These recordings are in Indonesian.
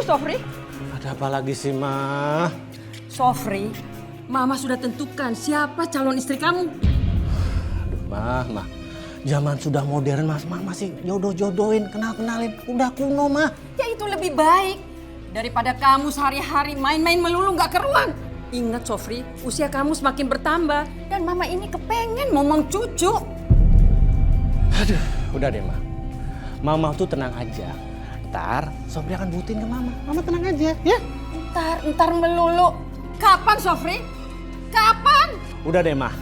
Sofri? Ada apa lagi sih, Ma? Sofri, Mama sudah tentukan siapa calon istri kamu. Aduh, Ma. Zaman sudah modern, Mas. Ma masih jodoh-jodohin, kenalin. Udah kuno, Ma. Ya itu lebih baik daripada kamu sehari-hari main-main melulu nggak keruan. Ingat Sofri, usia kamu semakin bertambah dan Mama ini kepengen ngomong cucu. Aduh, udah deh, Ma. Mama tuh tenang aja. Ntar Sofri akan buktiin ke Mama. Mama tenang aja, ya? Ntar melulu. Kapan Sofri? Kapan? Udah deh, Ma.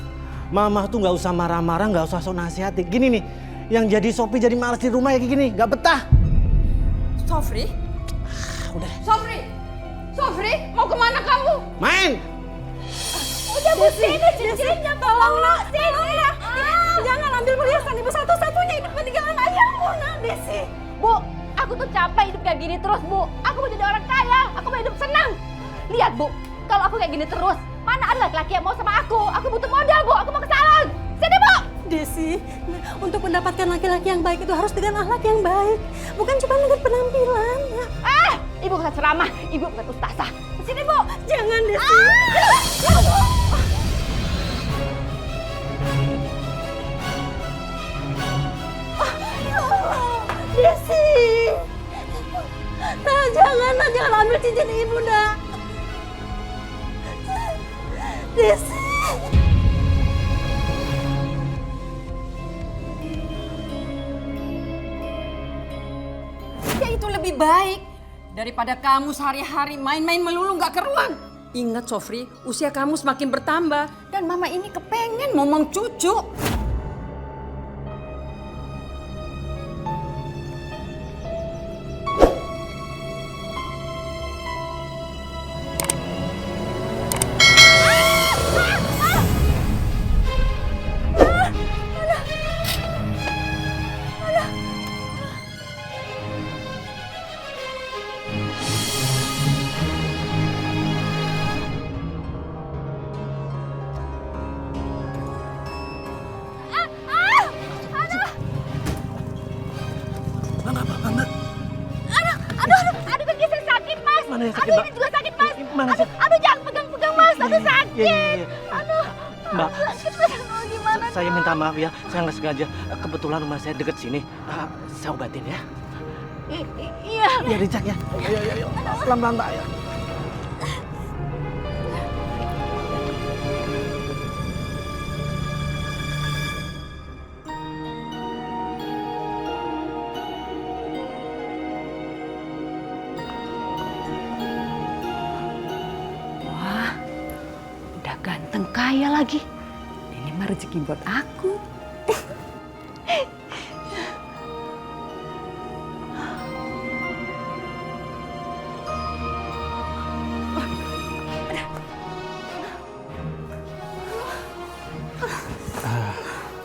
Mama tuh nggak usah marah-marah, nggak usah sok nasihati. Gini nih, yang jadi Sofri jadi males di rumah ya kayak gini, nggak betah. Sofri? Udah. Sofri, mau kemana kamu? Main! Udah Bu, sini cincinnya, tolong nak, sini. Jangan ambil perhiasan ibu satu-satunya hidup peninggalan ayahmu, nak, Desi. Bu, aku tuh capek hidup kayak gini terus, Bu. Aku mau jadi orang kaya, aku mau hidup senang. Lihat, Bu, kalau aku kayak gini terus, mana ada laki-laki yang mau sama aku? Aku butuh modal, Bu. Aku mau ke salon. Sini, Bu. Desi, untuk mendapatkan laki-laki yang baik itu harus dengan akhlak yang baik, bukan cuma dengan penampilan. Ibu bukan ceramah, Ibu bukan ustazah. Sini, Bu. Jangan, Desi. Desi, nah jangan ambil cincin ibu, nak. Desi. Ya itu lebih baik daripada kamu sehari-hari main-main melulu nggak keruan. Ingat Sofri, usia kamu semakin bertambah dan Mama ini kepengen ngomong cucu. Aduh, kaki saya sakit, Mas. Mana yang sakit, Aduh, Mbak? ini juga sakit, Mas. Mana Aduh, jangan pegang-pegang, Mas. Aduh, sakit. Iya. Aduh, Mbak, sakit, Mas. Aduh, gimana? saya minta maaf ya, saya nggak sengaja. Kebetulan rumah saya deket sini. Saya obatin ya. Iya. Ya, Rijak ya. Ayo. Pelan-pelan, Mbak. Ayo. Udah ganteng kaya lagi. Ini mah rezeki buat aku.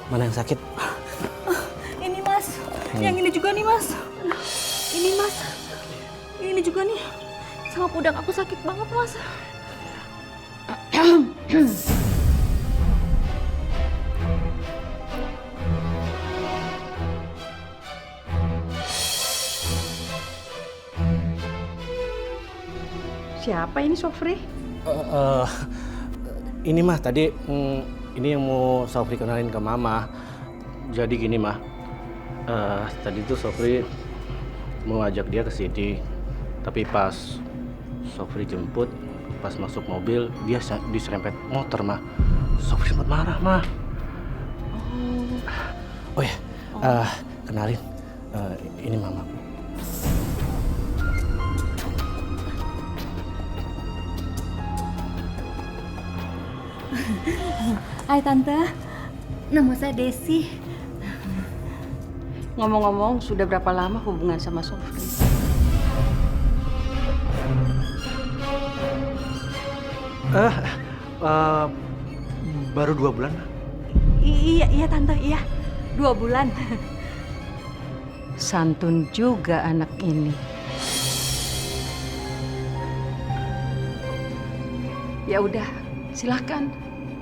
Mana yang sakit? Ini, Mas. Yang ini juga nih, Mas. Ini, Mas. Ini juga nih. Sama pundak aku sakit banget, Mas. Siapa ini Sofri? Ini mah tadi ini yang mau Sofri kenalin ke Mama. Jadi gini mah, tadi tuh Sofri mau ajak dia ke sini, tapi pas Sofri jemput, pas masuk mobil dia diserempet motor mah. Sofri sempat marah mah. Oh ya, kenalin, ini Mama. Hai Tante, nama saya Desi. Ngomong-ngomong, sudah berapa lama hubungan sama Sofri? Baru 2 bulan. Iya Tante, iya. 2 bulan. Santun juga anak ini. Ya udah, silakan.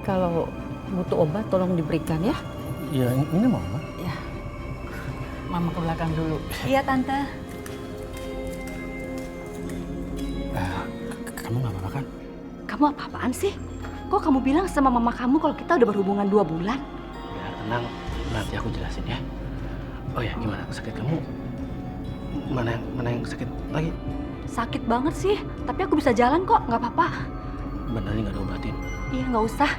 Kalau butuh obat tolong diberikan ya. Ya ini Mama. Ya. Mama ke belakang dulu. Iya Tante. Kamu apa-apaan sih? Kok kamu bilang sama mama kamu kalau kita udah berhubungan 2 bulan? Ya tenang, nanti aku jelasin ya. Oh ya, gimana sakit kamu? Mana yang sakit lagi? Sakit banget sih, tapi aku bisa jalan kok, nggak apa-apa. Beneran nggak diobatin? Iya, nggak usah.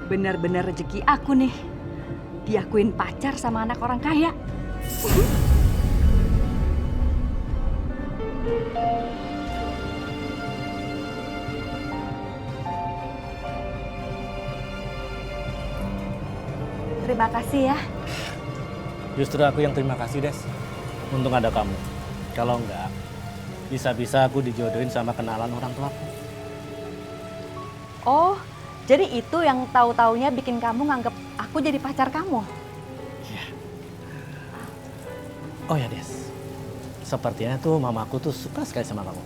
Benar-benar rezeki aku nih. Diakuin pacar sama anak orang kaya. Terima kasih ya. Justru aku yang terima kasih, Des. Untung ada kamu. Kalau enggak, bisa-bisa aku dijodohin sama kenalan orang tuaku. Oh, jadi itu yang tahu-taunya bikin kamu nganggep aku jadi pacar kamu? Iya. Oh ya, Des. Sepertinya tuh mamaku tuh suka sekali sama kamu.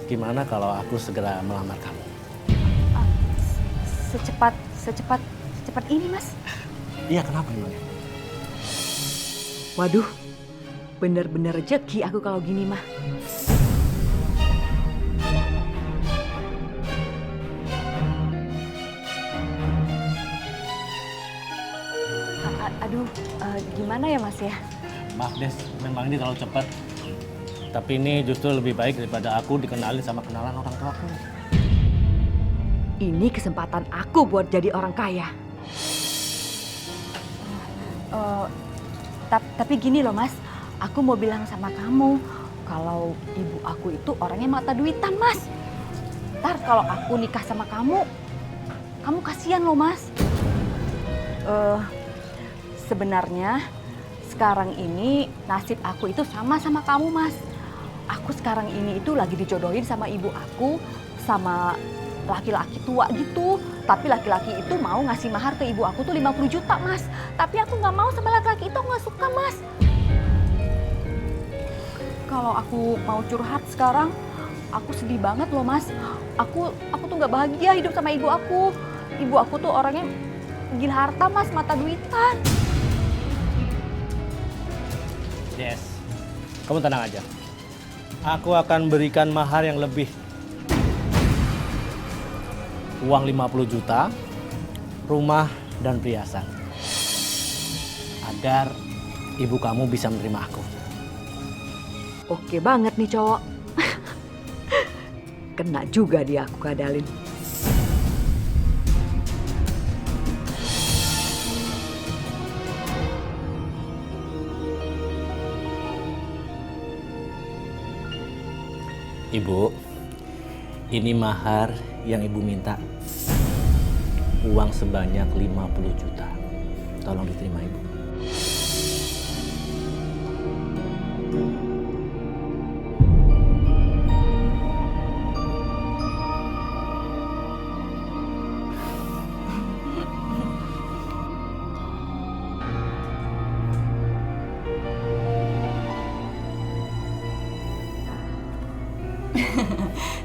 Gimana kalau aku segera melamar kamu? Secepat ini, Mas? Iya, kenapa emangnya? Waduh, bener-bener rezeki aku kalau gini mah. Aduh, gimana ya Mas ya? Maaf, Des. Memang ini terlalu cepat. Tapi ini justru lebih baik daripada aku dikenalin sama kenalan orang tuaku. Ini kesempatan aku buat jadi orang kaya. Tapi gini loh Mas, aku mau bilang sama kamu kalau ibu aku itu orangnya mata duitan Mas. Ntar kalau aku nikah sama kamu kasihan loh Mas. Sebenarnya sekarang ini nasib aku itu sama kamu Mas. Aku sekarang ini itu lagi dijodohin sama ibu aku sama laki-laki tua gitu. Tapi laki-laki itu mau ngasih mahar ke ibu aku tuh 50 juta Mas. Tapi aku nggak mau sama laki-laki itu, aku nggak suka Mas. Kalau aku mau curhat sekarang, aku sedih banget loh Mas. Aku tuh nggak bahagia hidup sama ibu aku. Ibu aku tuh orangnya gila harta Mas, mata duitan. Yes, kamu tenang aja. Aku akan berikan mahar yang lebih. Uang 50 juta, rumah dan perhiasan. Agar ibu kamu bisa menerima aku. Oke banget nih cowok. Kena juga dia aku kadalin. Ibu, ini mahar yang ibu minta. Uang sebanyak 50 juta. Tolong diterima ibu.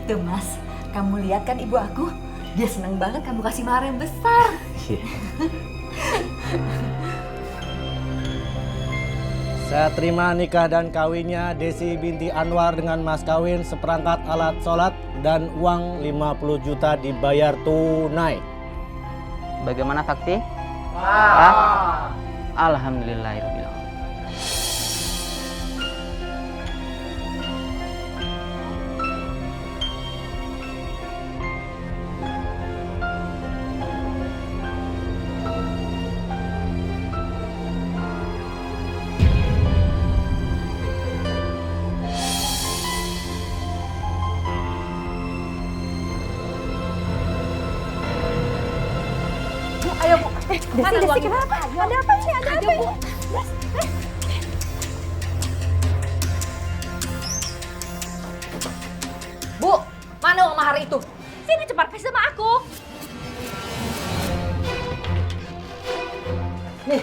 Tuh Mas, kamu lihat kan ibu aku? Dia seneng banget kamu kasih mahar yang besar. Saya terima nikah dan kawinnya Desi binti Anwar dengan mas kawin seperangkat alat sholat dan uang 50 juta dibayar tunai. Bagaimana saksi? Sah. Alhamdulillahirobbilalamin. Ayo Bu. Desi kenapa? Ada apa sih? Ada apa Bu? Bu, mana uang mahar itu? Sini cepat kasih sama aku. Nih,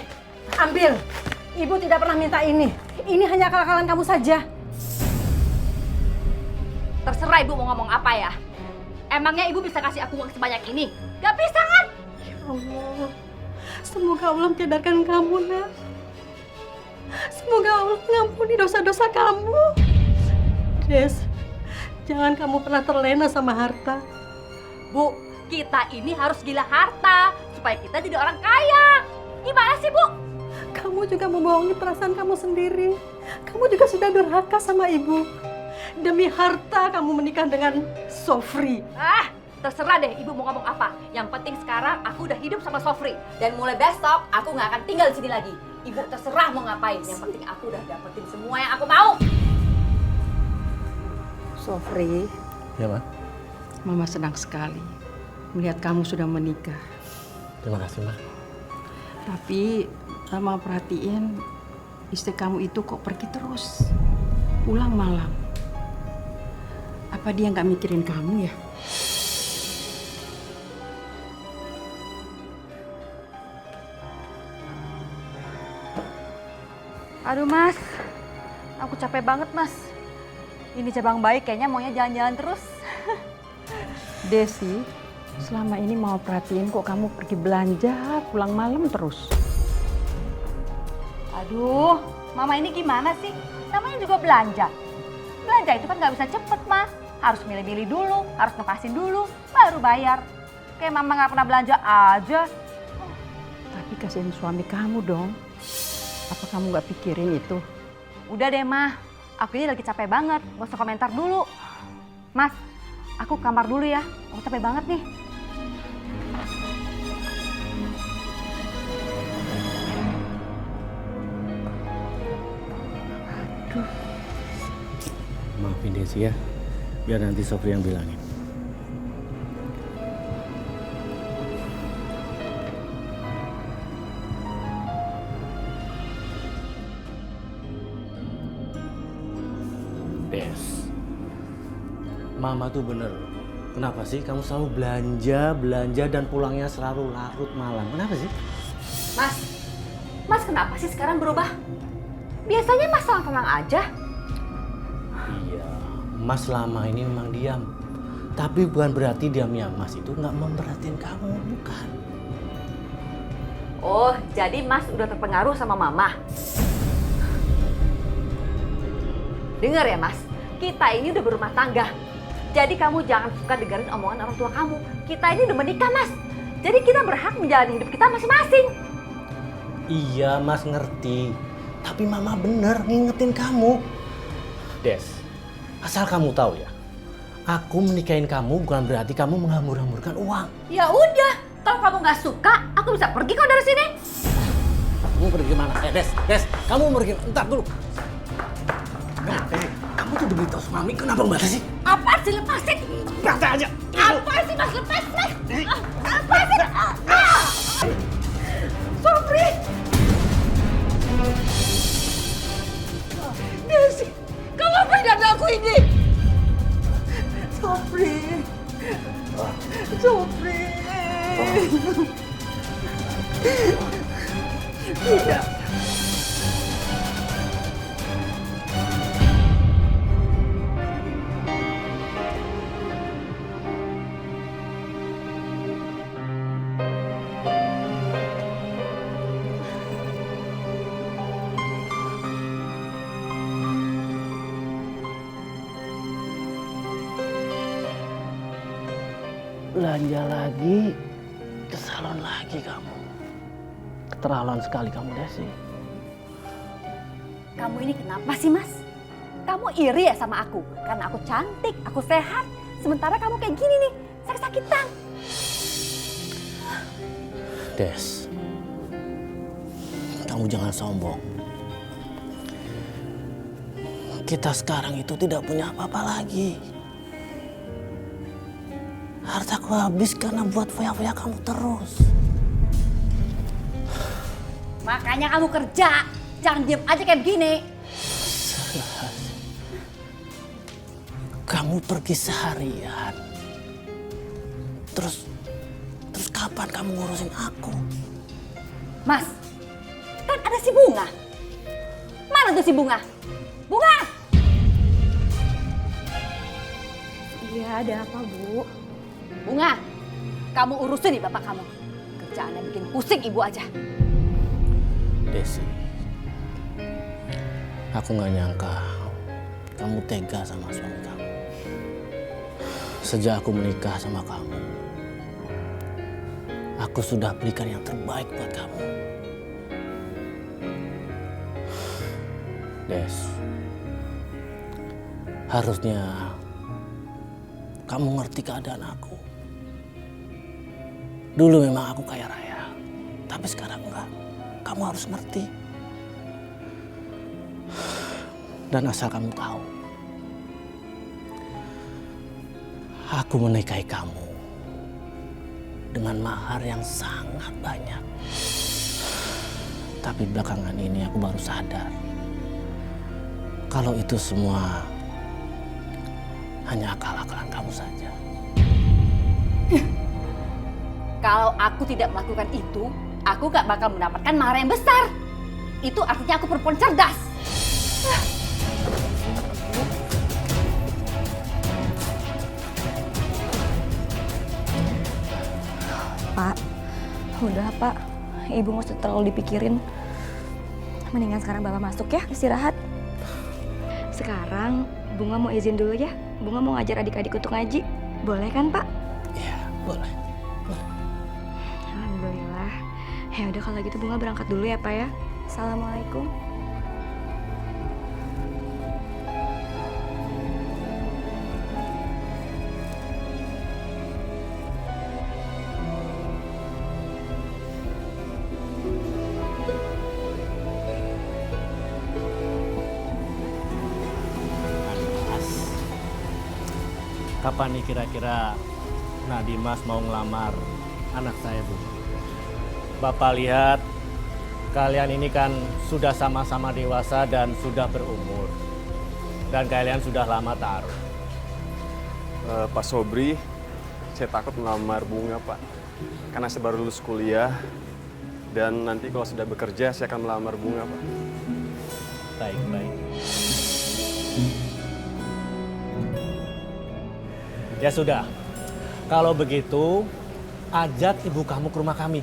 ambil. Ibu tidak pernah minta ini. Ini hanya akal-akalan kamu saja. Terserah ibu mau ngomong apa ya. Emangnya ibu bisa kasih aku uang sebanyak ini? Gak bisa kan? Allah, semoga Allah menyadarkan kamu, Nak. Semoga Allah mengampuni dosa-dosa kamu. Des, Jangan kamu pernah terlena sama harta. Bu, kita ini harus gila harta supaya kita jadi orang kaya. Gimana sih, Bu? Kamu juga membohongi perasaan kamu sendiri. Kamu juga sudah durhaka sama ibu. Demi harta kamu menikah dengan Sofri. Terserah deh ibu mau ngomong apa. Yang penting sekarang aku udah hidup sama Sofri. Dan mulai besok aku nggak akan tinggal di sini lagi. Ibu terserah mau ngapain. Yang penting aku udah dapetin semua yang aku mau. Sofri, Ya, Ma. Mama senang sekali melihat kamu sudah menikah. Terima kasih, Ma. Tapi Mama perhatiin istri kamu itu kok pergi terus, pulang malam. Apa dia nggak mikirin kamu ya? Aduh Mas, aku capek banget Mas. Ini cabang baik kayaknya maunya jalan-jalan terus. Desi, selama ini mau perhatiin kok kamu pergi belanja, pulang malam terus. Aduh, Mama ini gimana sih? Namanya juga belanja. Belanja itu kan nggak bisa cepet Mas. Harus milih-milih dulu, harus ngepasin dulu, baru bayar. Kayak Mama nggak pernah belanja aja. Tapi kasihin suami kamu dong. Apa kamu nggak pikirin itu? Udah deh Ma, aku ini lagi capek banget. Gak usah komentar dulu. Mas, aku ke kamar dulu ya. Aku capek banget nih. Maafin Desi ya, biar nanti Sofri yang bilangin. Des, Mama tuh bener. Kenapa sih kamu selalu belanja dan pulangnya selalu larut malam? Kenapa sih? Mas kenapa sih sekarang berubah? Biasanya Mas tenang aja. Iya, Mas selama ini memang diam. Tapi bukan berarti diamnya Mas itu nggak memperhatiin kamu, bukan. Oh, jadi Mas udah terpengaruh sama Mama. Dengar ya Mas, kita ini udah berumah tangga. Jadi kamu jangan suka dengerin omongan orang tua kamu. Kita ini udah menikah Mas. Jadi kita berhak menjalani hidup kita masing-masing. Iya, Mas ngerti. Tapi Mama bener ngingetin kamu. Des, asal kamu tahu ya, aku menikahin kamu bukan berarti kamu menghambur-hamburkan uang. Ya udah, kalau kamu nggak suka, aku bisa pergi kok dari sini. Kamu pergi kemana? Des, kamu pergi. Entar dulu. Kamu tuh demi tahu suami, kenapa membatasi? Apa sih, lepasin? Baca aja. Apa sih Mas, lepas Mas? Apa sih? Sofri! Desi, kamu apa yang ada aku ini? Sofri. Tidak. Belanja lagi, ke salon lagi kamu. Keterlaluan sekali kamu, Desi. Kamu ini kenapa sih Mas? Kamu iri ya sama aku? Karena aku cantik, aku sehat. Sementara kamu kayak gini nih, sakit-sakitan. Des, kamu jangan sombong. Kita sekarang itu tidak punya apa-apa lagi. Hartaku habis karena buat foya-foya kamu terus. Makanya kamu kerja, jangan diem aja kayak begini. Kamu pergi seharian. Terus kapan kamu ngurusin aku? Mas, kan ada si Bunga. Mana tuh si Bunga? Bunga! Iya, ada apa, Bu? Bunga, kamu urusin nih bapak kamu. Kerjaannya bikin pusing ibu aja. Desi, aku nggak nyangka kamu tega sama suami kamu. Sejak aku menikah sama kamu, aku sudah berikan yang terbaik buat kamu. Des, harusnya kamu ngerti keadaan aku. Dulu memang aku kaya raya, tapi sekarang enggak. Kamu harus ngerti. Dan asal kamu tahu, aku menikahi kamu dengan mahar yang sangat banyak. Tapi belakangan ini aku baru sadar kalau itu semua hanya akal-akalan kamu saja. Kalau aku tidak melakukan itu, aku gak bakal mendapatkan mahar yang besar. Itu artinya aku perempuan cerdas. Pak, udah Pak. Ibu nggak usah terlalu dipikirin. Mendingan sekarang Bapak masuk ya, istirahat. Sekarang Bunga mau izin dulu ya. Bunga mau ngajar adik-adik untuk ngaji. Boleh kan Pak? Iya, boleh. Alhamdulillah. Ya udah kalau gitu Bunga berangkat dulu ya Pak ya. Assalamualaikum. Mas, kapan nih kira-kira Nadimas mau ngelamar anak saya, Bu? Bapak lihat kalian ini kan sudah sama-sama dewasa dan sudah berumur. Dan kalian sudah lama taruh. Pak Sobri, saya takut melamar Bunga, Pak. Karena saya baru lulus kuliah. Dan nanti kalau sudah bekerja, saya akan melamar Bunga, Pak. Baik-baik. Ya sudah, kalau begitu ajak ibu kamu ke rumah kami.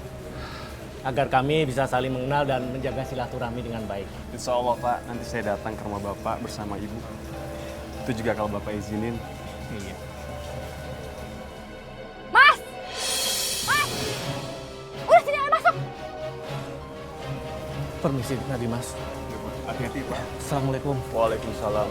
Agar kami bisa saling mengenal dan menjaga silaturahmi dengan baik. Insya Allah, Pak. Nanti saya datang ke rumah Bapak bersama Ibu. Itu juga kalau Bapak izinin. Iya. Mas! Mas! Udah sini ayo masuk. Permisi, Nadimas. Hati-hati, Pak. Assalamualaikum. Waalaikumsalam.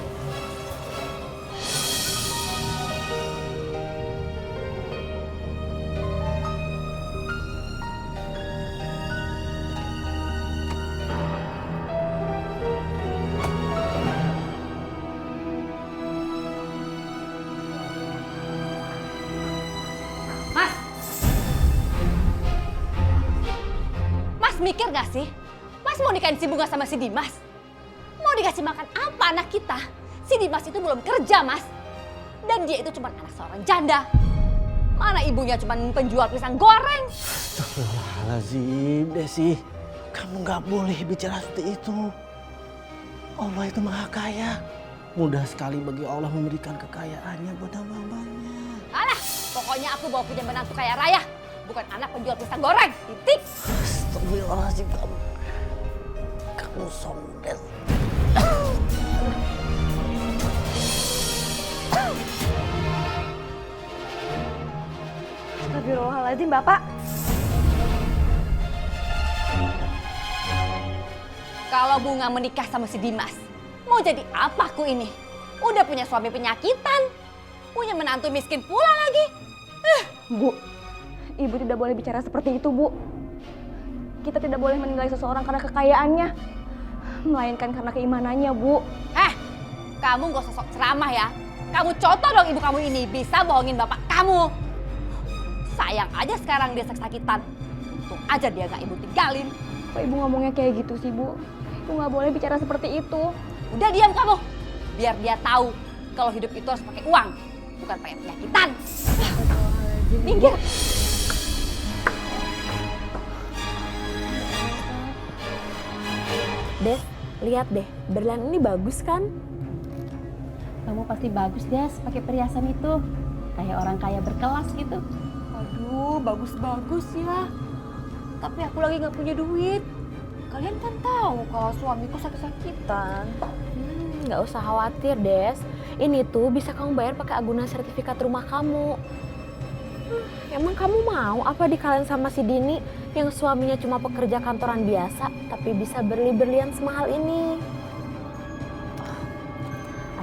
Mas mikir gak sih? Mas mau nikahin si Bunga sama si Dimas? Mau dikasih makan apa anak kita? Si Dimas itu belum kerja, Mas. Dan dia itu cuma anak seorang janda. Mana ibunya cuma penjual pisang goreng. Astagfirullahaladzim, Desi. Kamu nggak boleh bicara seperti itu. Allah itu maha kaya. Mudah sekali bagi Allah memberikan kekayaannya buat hamba-hambanya. Alah, pokoknya aku bawa punya menantu kaya raya. Bukan anak penjual pisang goreng. Titik. Astagfirullahaladzim, kamu sombong. Astagfirullahaladzim Bapak. Kalau Bunga menikah sama si Dimas, mau jadi apa aku ini? Udah punya suami penyakitan, punya menantu miskin pula lagi. Bu, Ibu tidak boleh bicara seperti itu, Bu. Kita tidak boleh menilai seseorang karena kekayaannya, melainkan karena keimanannya, Bu. Kamu gak usah sok ceramah ya. Kamu contoh dong ibu kamu ini bisa bohongin bapak kamu. Sayang aja sekarang dia sakitan. Untung aja dia gak ibu tinggalin. Kok Ibu ngomongnya kayak gitu sih, Bu? Ibu nggak boleh bicara seperti itu. Udah diam kamu. Biar dia tahu kalau hidup itu harus pakai uang, bukan pakai penyakitan. Minggir. Des, lihat deh, berlian ini bagus kan? Kamu pasti bagus, Des, pakai perhiasan itu. Kayak orang kaya berkelas gitu. Aduh, bagus-bagus ya. Tapi aku lagi nggak punya duit. Kalian kan tahu kalau suamiku sakit-sakitan. nggak usah khawatir, Des. Ini tuh bisa kamu bayar pakai agunan sertifikat rumah kamu. Emang kamu mau apa dikalahin sama si Dini yang suaminya cuma pekerja kantoran biasa tapi bisa berlian semahal ini?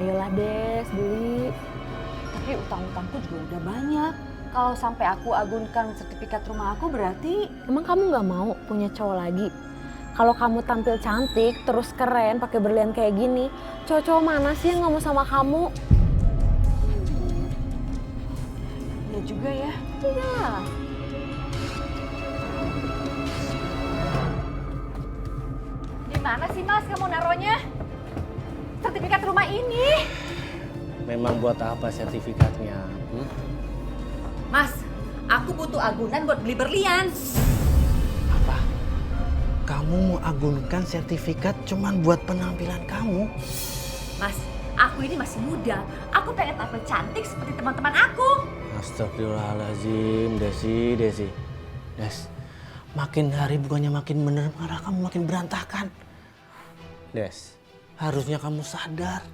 Ayolah Des, beli. Tapi utang-utangku juga udah banyak. Kalau sampai aku agunkan sertifikat rumah aku berarti... Emang kamu nggak mau punya cowok lagi? Kalau kamu tampil cantik, terus keren, pakai berlian kayak gini, cowok-cowok mana sih yang nggak mau sama kamu? Ya juga ya. Iya. Di mana sih Mas kamu naruhnya? Sertifikat rumah ini. Memang buat apa sertifikatnya? Mas, aku butuh agunan buat beli berlian. Apa? Kamu mau agunkan sertifikat cuman buat penampilan kamu? Mas, aku ini masih muda. Aku pengen tampil cantik seperti teman-teman aku. Astagfirullahaladzim, Desi. Des, makin hari bukannya makin bener, malah kamu makin berantakan. Des, harusnya kamu sadar.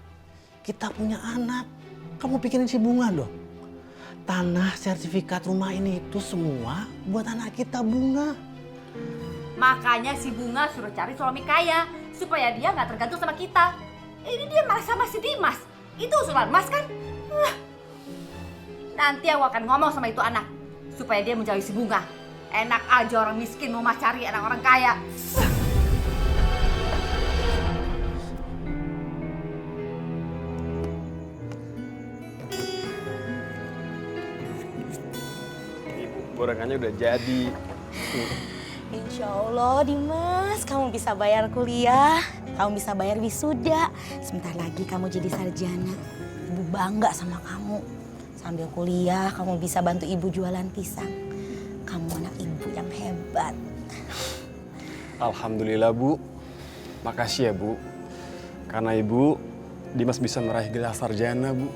Kita punya anak. Kamu pikirin si Bunga dong. Tanah sertifikat rumah ini itu semua buat anak kita Bunga. Makanya si Bunga suruh cari suami kaya supaya dia nggak tergantung sama kita. Ini dia malah sama si Dimas. Itu usulan Mas kan? Nanti aku akan ngomong sama itu anak supaya dia menjauhi si Bunga. Enak aja orang miskin mau cari anak orang kaya. Gorengannya udah jadi. Insya Allah Dimas, kamu bisa bayar kuliah, kamu bisa bayar wisuda. Sebentar lagi kamu jadi sarjana. Ibu bangga sama kamu. Sambil kuliah kamu bisa bantu ibu jualan pisang. Kamu anak ibu yang hebat. Alhamdulillah Bu. Makasih ya Bu. Karena Ibu, Dimas bisa meraih gelar sarjana Bu.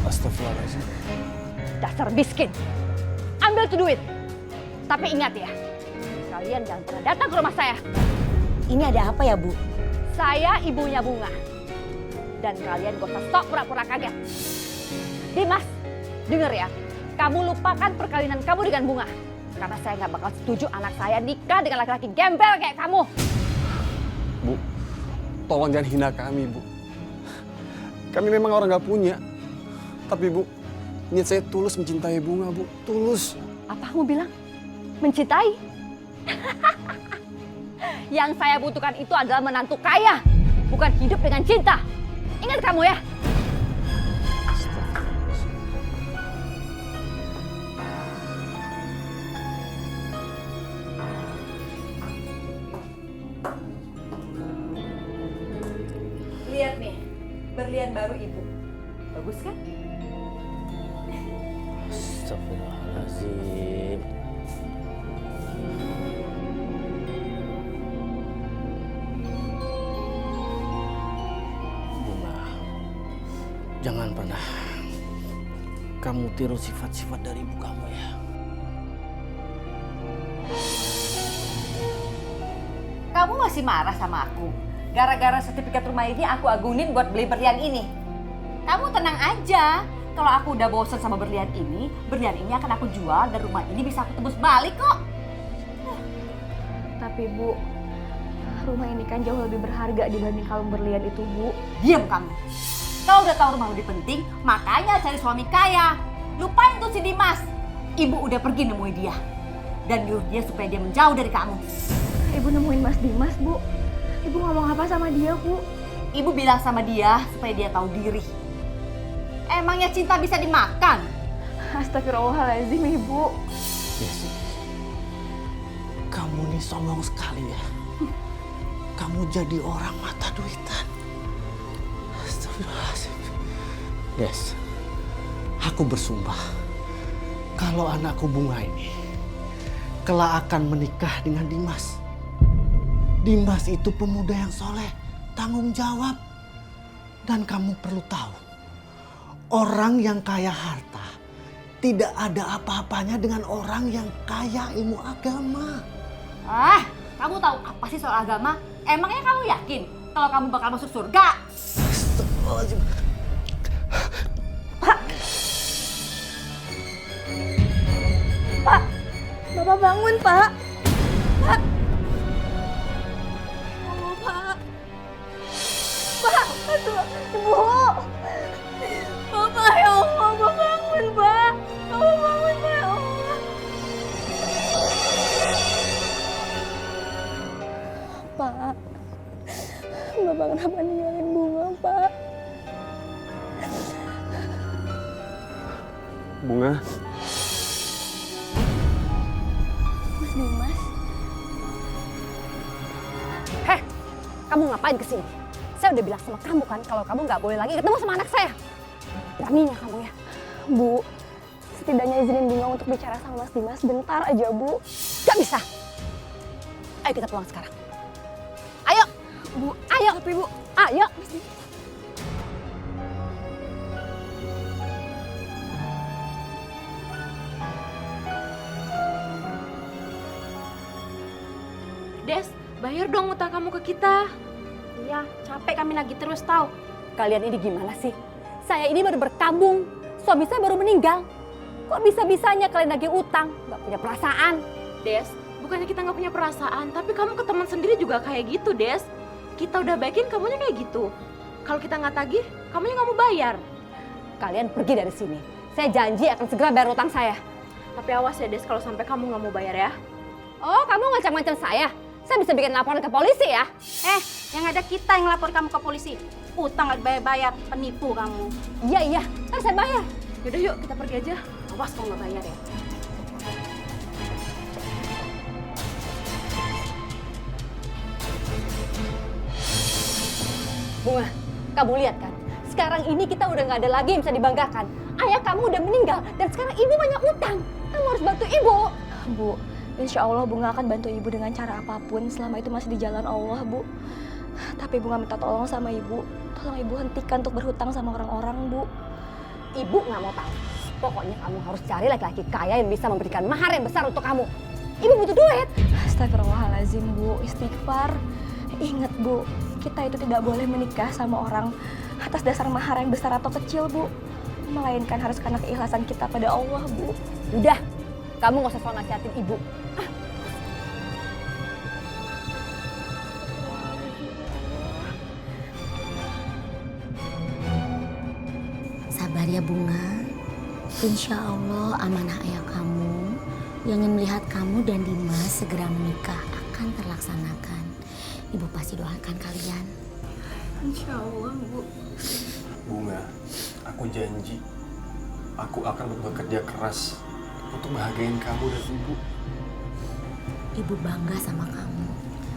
Astagfirullahaladzim. Dasar miskin. Ambil tuh duit. Tapi ingat ya, kalian jangan pernah datang ke rumah saya. Ini ada apa ya Bu? Saya ibunya Bunga. Dan kalian gak usah sok pura-pura kaget. Dimas, denger ya. Kamu lupakan perkawinan kamu dengan Bunga. Karena saya gak bakal setuju anak saya nikah dengan laki-laki gembel kayak kamu. Bu, tolong jangan hina kami Bu. Kami memang orang gak punya. Tapi Bu, niat saya tulus mencintai Bunga Bu. Tulus. Apa kamu bilang? Mencintai? Yang saya butuhkan itu adalah menantu kaya. Bukan hidup dengan cinta. Ingat kamu ya. Lihat nih, berlian baru ibu. Bagus kan? Astagfirullahaladzim. Bunga, jangan pernah kamu tiru sifat-sifat dari ibu kamu ya. Kamu masih marah sama aku? Gara-gara sertifikat rumah ini aku agunin buat beli berlian ini. Kamu tenang aja. Kalau aku udah bosan sama berlian ini akan aku jual dan rumah ini bisa aku tebus balik kok. Tapi Bu, rumah ini kan jauh lebih berharga dibanding kalung berlian itu Bu. Diam kamu. Kalau udah tahu rumah lebih penting, makanya cari suami kaya. Lupain tuh si Dimas. Ibu udah pergi nemuin dia. Dan nyuruh dia supaya dia menjauh dari kamu. Ibu nemuin Mas Dimas Bu. Ibu ngomong apa sama dia Bu? Ibu bilang sama dia supaya dia tahu diri. Emangnya cinta bisa dimakan? Astagfirullahaladzim Ibu. Desi, kamu nih sombong sekali ya. Kamu jadi orang mata duitan. Astagfirullahaladzim. Des, aku bersumpah kalau anakku Bunga ini kelak akan menikah dengan Dimas. Dimas itu pemuda yang soleh, tanggung jawab. Dan kamu perlu tahu, orang yang kaya harta tidak ada apa-apanya dengan orang yang kaya ilmu agama. Ah, kamu tahu apa sih soal agama? Emangnya kamu yakin kalau kamu bakal masuk surga? Astagfirullahaladzim. Pak, Bapak bangun, Pak. Pak. Oh, Pak. Pak, aduh, Ibu. Bapak, ya Allah, Bapak bangun, Pak. Bapak bangun, Pak, ya Allah. Pak, Bapak kenapa ninggalin Bunga, Pak? Bunga, Mas Dimas, Heh, kamu ngapain kesini? Saya udah bilang sama kamu kan kalau kamu nggak boleh lagi ketemu sama anak saya. Beraninya kamu ya. Bu, setidaknya izinin Bunga untuk bicara sama Mas Dimas bentar aja, Bu. Gak bisa. Ayo kita pulang sekarang. Ayo, Bu. Ayo, tapi Bu. Ayo. Des, bayar dong utang kamu ke kita. Iya, capek kami nagih terus tahu. Kalian ini gimana sih? Saya ini baru berkabung. Suami saya baru meninggal. Kok bisa-bisanya kalian nagih utang? Gak punya perasaan. Des, bukannya kita nggak punya perasaan, tapi kamu ke teman sendiri juga kayak gitu, Des. Kita udah baikin, kamunya kayak gitu. Kalau kita nggak tagih, kamunya nggak mau bayar. Kalian pergi dari sini. Saya janji akan segera bayar utang saya. Tapi awas ya, Des, kalau sampai kamu nggak mau bayar ya. Oh, kamu ngancam-ngancam saya? Saya bisa bikin laporan ke polisi ya? Yang ada kita yang lapor kamu ke polisi. Utang nggak bayar-bayar, penipu kamu. Iya, ntar saya bayar. Yaudah yuk, kita pergi aja. Awas kalau nggak bayar ya. Bunga, kamu lihat kan? Sekarang ini kita udah nggak ada lagi yang bisa dibanggakan. Ayah kamu udah meninggal dan sekarang ibu banyak utang. Kamu harus bantu ibu. Bu, insya Allah Bunga akan bantu Ibu dengan cara apapun selama itu masih di jalan Allah, Bu. Tapi Bunga minta tolong sama Ibu. Tolong Ibu hentikan untuk berhutang sama orang-orang, Bu. Ibu nggak mau tahu. Pokoknya kamu harus cari laki-laki kaya yang bisa memberikan mahar yang besar untuk kamu. Ibu butuh duit. Astagfirullahaladzim, Bu. Istighfar. Ingat, Bu. Kita itu tidak boleh menikah sama orang atas dasar mahar yang besar atau kecil, Bu. Melainkan harus karena keikhlasan kita pada Allah, Bu. Udah, kamu nggak usah soal nasihatin ibu. Sabar ya, Bunga. Insya Allah amanah ayah kamu yang ingin melihat kamu dan Dimas segera menikah akan terlaksanakan. Ibu pasti doakan kalian. Insya Allah, Bu. Bunga, aku janji aku akan bekerja keras untuk bahagiain kamu dan Ibu. Ibu bangga sama kamu.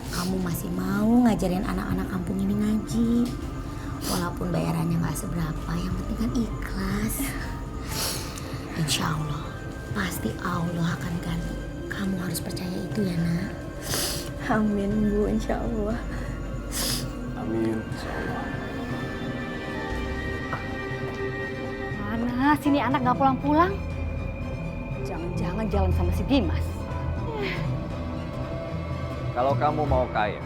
Kamu masih mau ngajarin anak-anak kampung ini ngaji. Walaupun bayarannya nggak seberapa, yang penting kan ikhlas. Insya Allah, pasti Allah akan ganti. Kamu harus percaya itu ya, nak. Amin, Bu. Insya Allah. Amin. Insya Allah. Mana sini anak nggak pulang-pulang? Jangan-jangan jalan sama si Dimas. Kalau kamu mau kaya,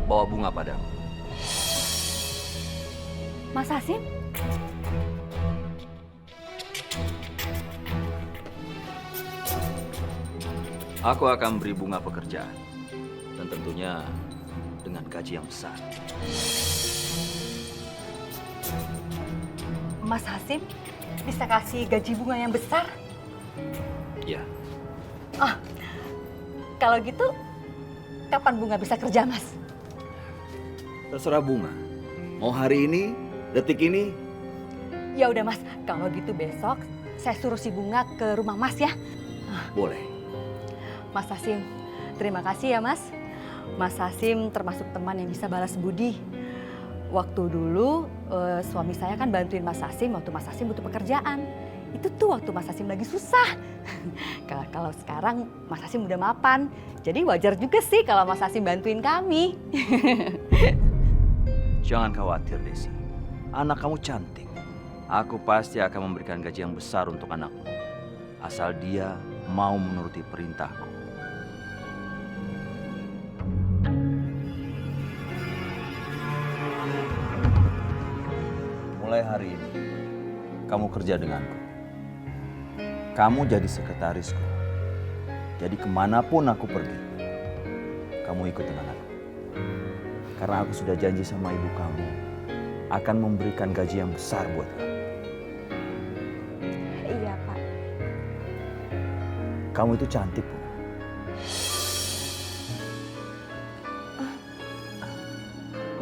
bawa bunga padamu. Mas Hasim? Aku akan beri bunga pekerjaan. Dan tentunya dengan gaji yang besar. Mas Hasim bisa kasih gaji bunga yang besar? Ya, Ah, kalau gitu kapan Bunga bisa kerja, Mas? terserah bunga. Mau hari ini, detik ini, Ya udah, Mas. Kalau gitu besok saya suruh si Bunga ke rumah Mas ya. boleh. Mas Hasim, terima kasih ya, Mas. Mas Hasim termasuk teman yang bisa balas budi. Waktu dulu suami saya kan bantuin Mas Hasim waktu Mas Hasim butuh pekerjaan. Itu tuh waktu Mas Hasim lagi susah. Kalau sekarang Mas Hasim udah mapan. Jadi wajar juga sih kalau Mas Hasim bantuin kami. Jangan khawatir, Desi. anak kamu cantik. Aku pasti akan memberikan gaji yang besar untuk anakmu. Asal dia mau menuruti perintahku. Mulai hari ini, kamu kerja denganku. Kamu jadi sekretarisku. Jadi kemanapun aku pergi, kamu ikut dengan aku. Karena aku sudah janji sama ibu kamu akan memberikan gaji yang besar buat kamu. Iya, Pak. Kamu itu cantik, Bu.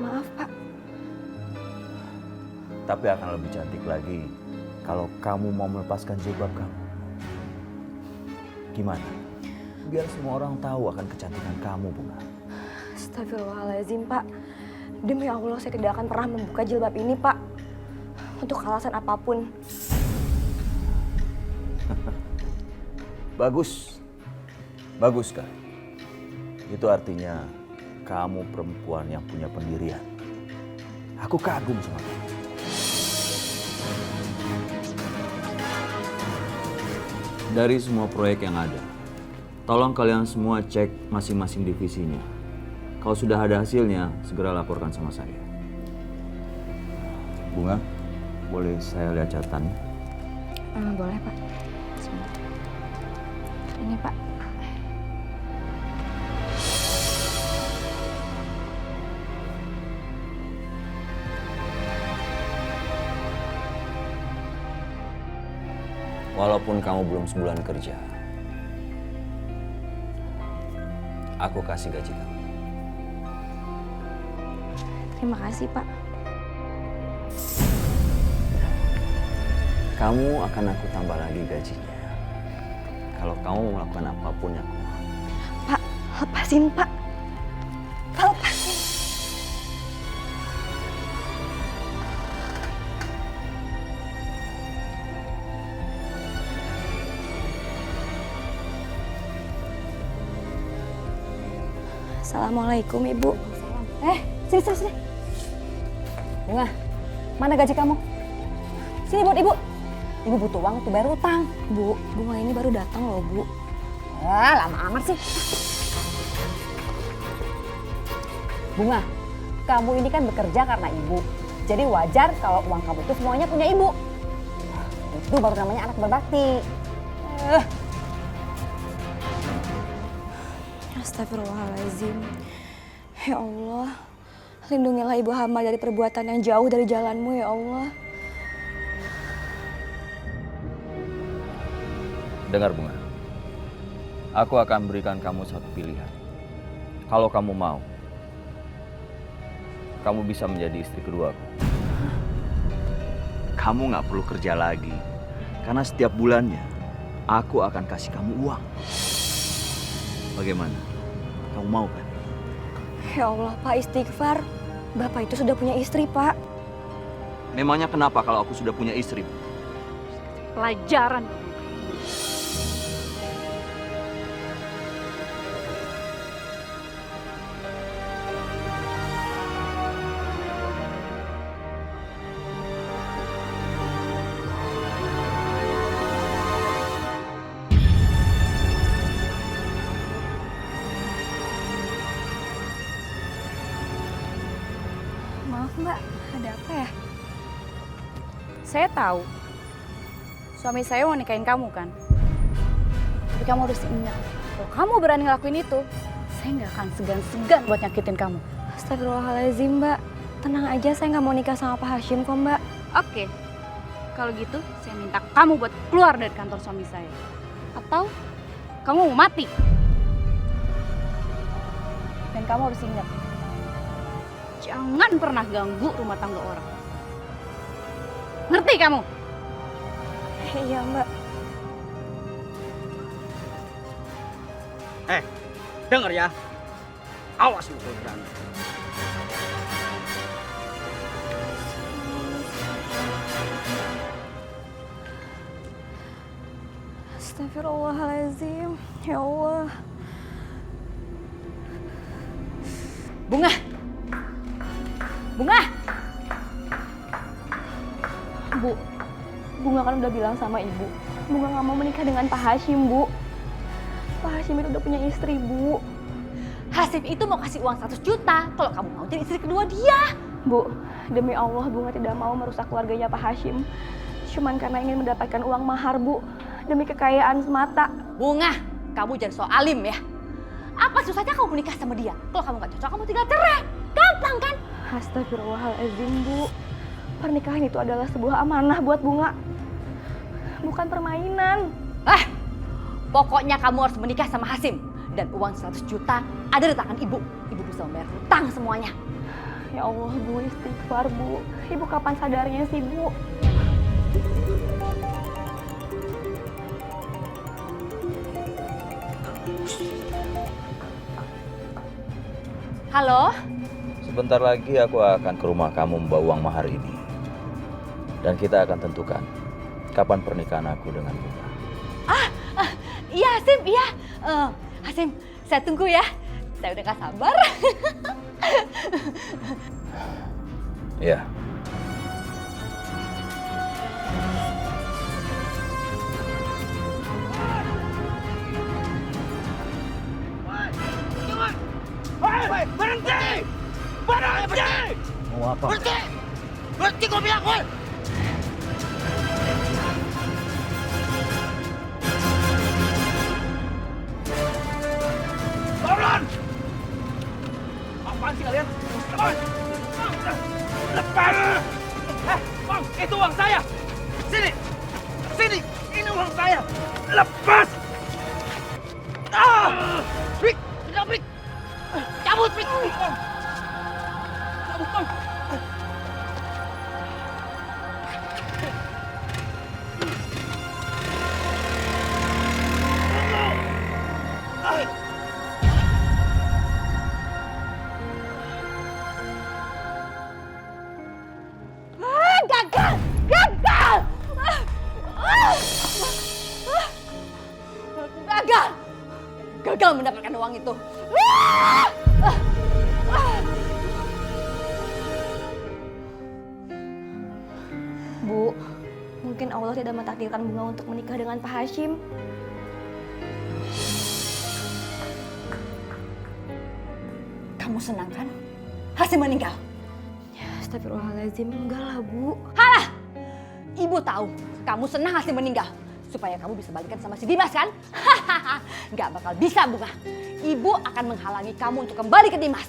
Maaf, Pak. Tapi akan lebih cantik lagi kalau kamu mau melepaskan jilbab kamu. Gimana? Biar semua orang tahu akan kecantikan kamu, Bunga. Astagfirullahaladzim, Pak. Demi Allah, saya tidak akan pernah membuka jilbab ini, Pak. Untuk alasan apapun. Bagus. Bagus, Kak. Itu artinya kamu perempuan yang punya pendirian. Aku kagum sama kamu. Dari semua proyek yang ada, tolong kalian semua cek masing-masing divisinya. Kalau sudah ada hasilnya, segera laporkan sama saya. Bunga, boleh saya lihat catatannya? Boleh, Pak. Sebentar. Ini, Pak. Walaupun kamu belum sebulan kerja, aku kasih gaji kamu. Terima kasih, Pak. Kamu akan aku tambah lagi gajinya. Kalau kamu melakukan apapun yang aku mau. Pak, lepasin, Pak. Pak, lepasin. Assalamualaikum, Ibu. Sini. Bunga, mana gaji kamu? Sini buat Ibu. Ibu butuh uang untuk bayar utang. Bu, bunga ini baru datang loh, Bu. Lama amat sih. Bunga, kamu ini kan bekerja karena Ibu. Jadi wajar kalau uang kamu itu semuanya punya Ibu. Itu baru namanya anak berbakti. Astagfirullahaladzim. Ya Allah, lindungilah ibu hamba dari perbuatan yang jauh dari jalanmu, ya Allah. Dengar, Bunga. Aku akan berikan kamu satu pilihan. Kalau kamu mau, kamu bisa menjadi istri keduaku. Kamu nggak perlu kerja lagi. Karena setiap bulannya, aku akan kasih kamu uang. Bagaimana? Kamu mau kan? Ya Allah, Pak, istighfar. Bapak itu sudah punya istri, Pak. Memangnya kenapa kalau aku sudah punya istri? Pelajaran. Maaf, Mbak. Ada apa ya? Saya tahu. Suami saya mau nikahin kamu kan? Tapi kamu harus ingat, kalau kamu berani ngelakuin itu, saya nggak akan segan-segan buat nyakitin kamu. Astagfirullahaladzim, Mbak. Tenang aja, saya nggak mau nikah sama Pak Hashim kok, Mbak. Oke, kalau gitu saya minta kamu buat keluar dari kantor suami saya. Atau kamu mau mati. Dan kamu harus ingat, jangan pernah ganggu rumah tangga orang. Ngerti kamu? Iya, Mbak. Dengar ya. Awas lu kalau berani. Astagfirullahaladzim. Ya Allah. Bunga! Bunga! kan udah bilang sama ibu, Bunga nggak mau menikah dengan Pak Hashim, Bu. Pak Hashim itu udah punya istri, Bu. Hasim itu mau kasih uang 100 juta kalau kamu mau jadi istri kedua dia. Bu, demi Allah Bunga tidak mau merusak keluarganya Pak Hashim. Cuman karena ingin mendapatkan uang mahar, Bu. Demi kekayaan semata. Bunga, kamu jangan so alim ya. Apa susahnya kamu menikah sama dia? Kalau kamu gak cocok, kamu tinggal cerai. Gampang kan? Astagfirullahaladzim, Bu. Pernikahan itu adalah sebuah amanah buat Bunga. Bukan permainan. Pokoknya kamu harus menikah sama Hasim. Dan uang 100 juta ada di tangan ibu. Ibu bisa membayar hutang semuanya. Ya Allah, Bu, istighfar, Bu. Ibu kapan sadarnya sih, Bu? Halo? Sebentar lagi aku akan ke rumah kamu membawa uang mahar ini. Dan kita akan tentukan kapan pernikahan aku dengan Bunga. Iya Hasim, iya. Hasim, saya tunggu ya. Saya udah gak sabar. Iya. Berhenti! Berhenti! Mau apa? Berhenti! Berhenti kau bilang, woi! Bangun! Apaan sih kalian? Lepas! Lepas! Bang, itu uang saya! Sini! Sini! Ini uang saya! Lepas! Brik! Tidak, Brik! Cabut, Brik! Cabut, Bang! Gagal! Gagal! Gagal! Gagal mendapatkan uang itu. Bu, mungkin Allah tidak mentakdirkan Bunga untuk menikah dengan Pak Hashim. Kamu senang kan? Hasim meninggal. Astagfirullahaladzim, enggak lah, Bu. Halah! Ibu tahu kamu senang Hasim meninggal. Supaya kamu bisa balikan sama si Dimas kan? Hahaha, nggak bakal bisa, Bunga. Ibu akan menghalangi kamu untuk kembali ke Dimas.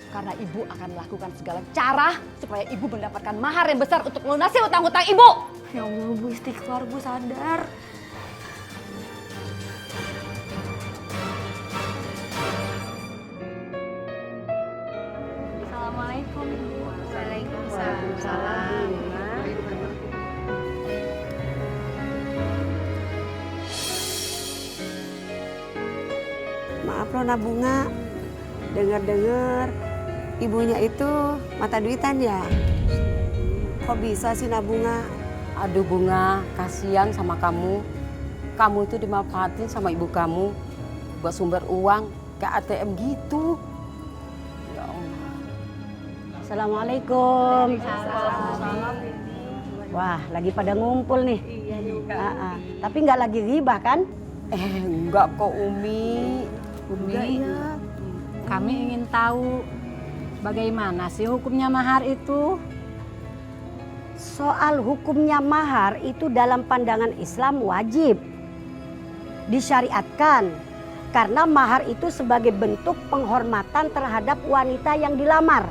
Karena ibu akan melakukan segala cara supaya ibu mendapatkan mahar yang besar untuk melunasi hutang-hutang ibu. Ya Allah, Bu, istighfar, Bu, sadar. Assalamualaikum, Bu. Waalaikumsalam. Maaf Nona Bunga, dengar-dengar ibunya itu mata duitan ya? Kok bisa sih Nabunga? Aduh Bunga, kasihan sama kamu. Kamu itu dimanfaatin sama ibu kamu buat sumber uang ke ATM gitu. Ya Allah. Assalamualaikum. Wah, lagi pada ngumpul nih. Iya nih. Tapi nggak lagi ribah kan? Enggak kok Umi. Iya. Kami ingin tahu bagaimana sih hukumnya mahar itu? Soal hukumnya mahar itu dalam pandangan Islam wajib disyariatkan. Karena mahar itu sebagai bentuk penghormatan terhadap wanita yang dilamar,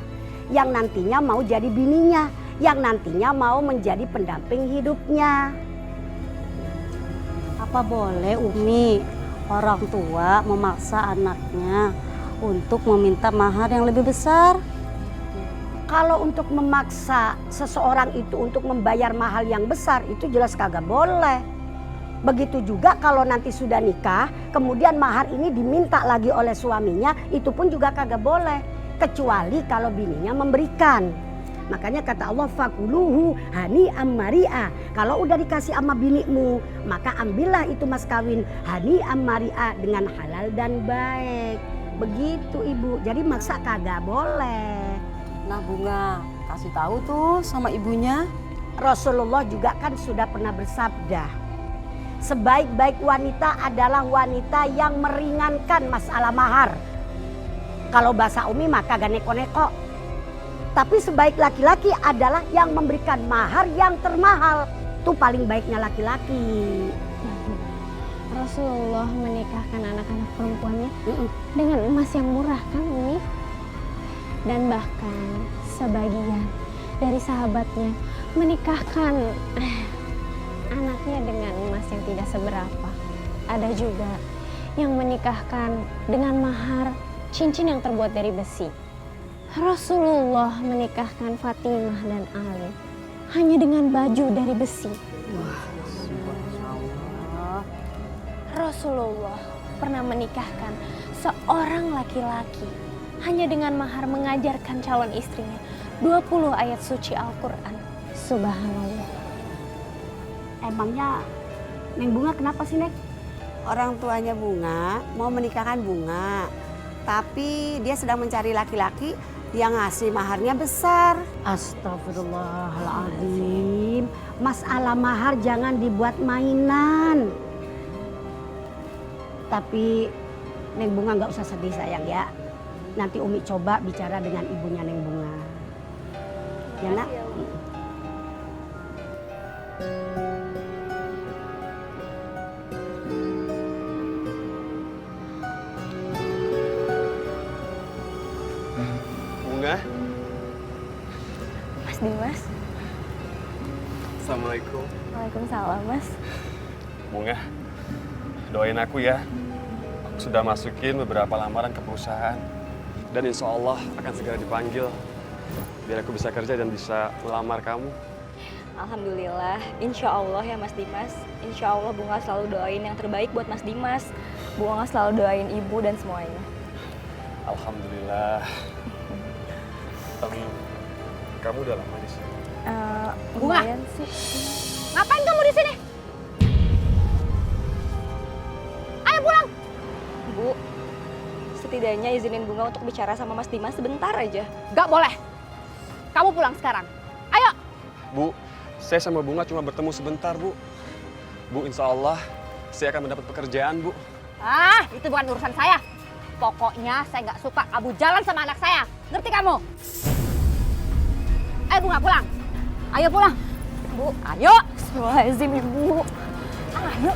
yang nantinya mau jadi bininya, yang nantinya mau menjadi pendamping hidupnya. Apa boleh Umi orang tua memaksa anaknya untuk meminta mahar yang lebih besar? Kalau untuk memaksa seseorang itu untuk membayar mahal yang besar itu jelas kagak boleh. Begitu juga kalau nanti sudah nikah, kemudian mahar ini diminta lagi oleh suaminya, itu pun juga kagak boleh. Kecuali kalau bininya memberikan. Makanya kata Allah, fakuluhu hani'am mari'a. Kalau udah dikasih sama binimu, maka ambillah itu mas kawin hani'am mari'a dengan halal dan baik. Begitu Ibu, jadi maksa kagak boleh. Nah Bunga, kasih tahu tuh sama ibunya. Rasulullah juga kan sudah pernah bersabda, sebaik-baik wanita adalah wanita yang meringankan masalah mahar. Kalau bahasa Umi maka gak neko-neko. Tapi sebaik laki-laki adalah yang memberikan mahar yang termahal. Itu paling baiknya laki-laki. Rasulullah menikahkan anak-anak perempuannya dengan emas yang murah kan Umi? Dan bahkan sebagian dari sahabatnya menikahkan anaknya dengan emas yang tidak seberapa. Ada juga yang menikahkan dengan mahar cincin yang terbuat dari besi. Rasulullah menikahkan Fatimah dan Ali hanya dengan baju dari besi. Rasulullah pernah menikahkan seorang laki-laki hanya dengan mahar mengajarkan calon istrinya 20 ayat suci Al-Quran. Subhanallah. Emangnya Neng Bunga kenapa sih, Neng? Orang tuanya Bunga mau menikahkan Bunga, tapi dia sedang mencari laki-laki yang ngasih maharnya besar. Astagfirullahaladzim. Masalah mahar jangan dibuat mainan. Tapi Neng Bunga nggak usah sedih sayang ya. Nanti Umi coba bicara dengan ibunya Neng Bunga. Ya nak? Bunga. Mas Dimas. Assalamualaikum. Waalaikumsalam Mas. Bunga, doain aku ya. Aku sudah masukin beberapa lamaran ke perusahaan. Dan insya Allah akan segera dipanggil. Biar aku bisa kerja dan bisa melamar kamu. Alhamdulillah, insya Allah ya Mas Dimas. Insya Allah Bunga selalu doain yang terbaik buat Mas Dimas. Bunga selalu doain ibu dan semuanya. Alhamdulillah. Kamu udah lama di sini? Lumayan sih. Ngapain kamu di sini? Ayo pulang. Bu, setidaknya izinin Bunga untuk bicara sama Mas Dimas sebentar aja. Gak boleh. Kamu pulang sekarang. Ayo. Bu, saya sama Bunga cuma bertemu sebentar, Bu. Bu, insya Allah saya akan mendapat pekerjaan, Bu. Ah, itu bukan urusan saya. Pokoknya saya nggak suka kamu jalan sama anak saya. Ngerti kamu? Ayo Bunga pulang. Ayo pulang. Bu, ayo. Astagfirullahaladzim Ibu. Ayo.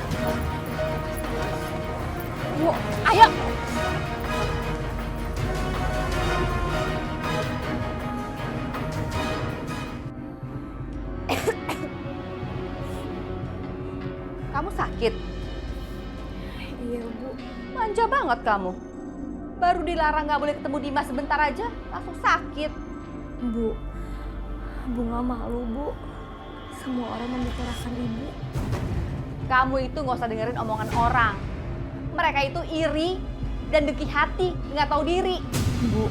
Bu, ayo. Kamu sakit? Iya Bu. Manja banget kamu. Baru dilarang nggak boleh ketemu Dimas sebentar aja, langsung sakit. Bu, Bunga malu Bu. Semua orang membicarakan Ibu. Kamu itu nggak usah dengerin omongan orang. Mereka itu iri dan dengki hati, nggak tahu diri. Bu,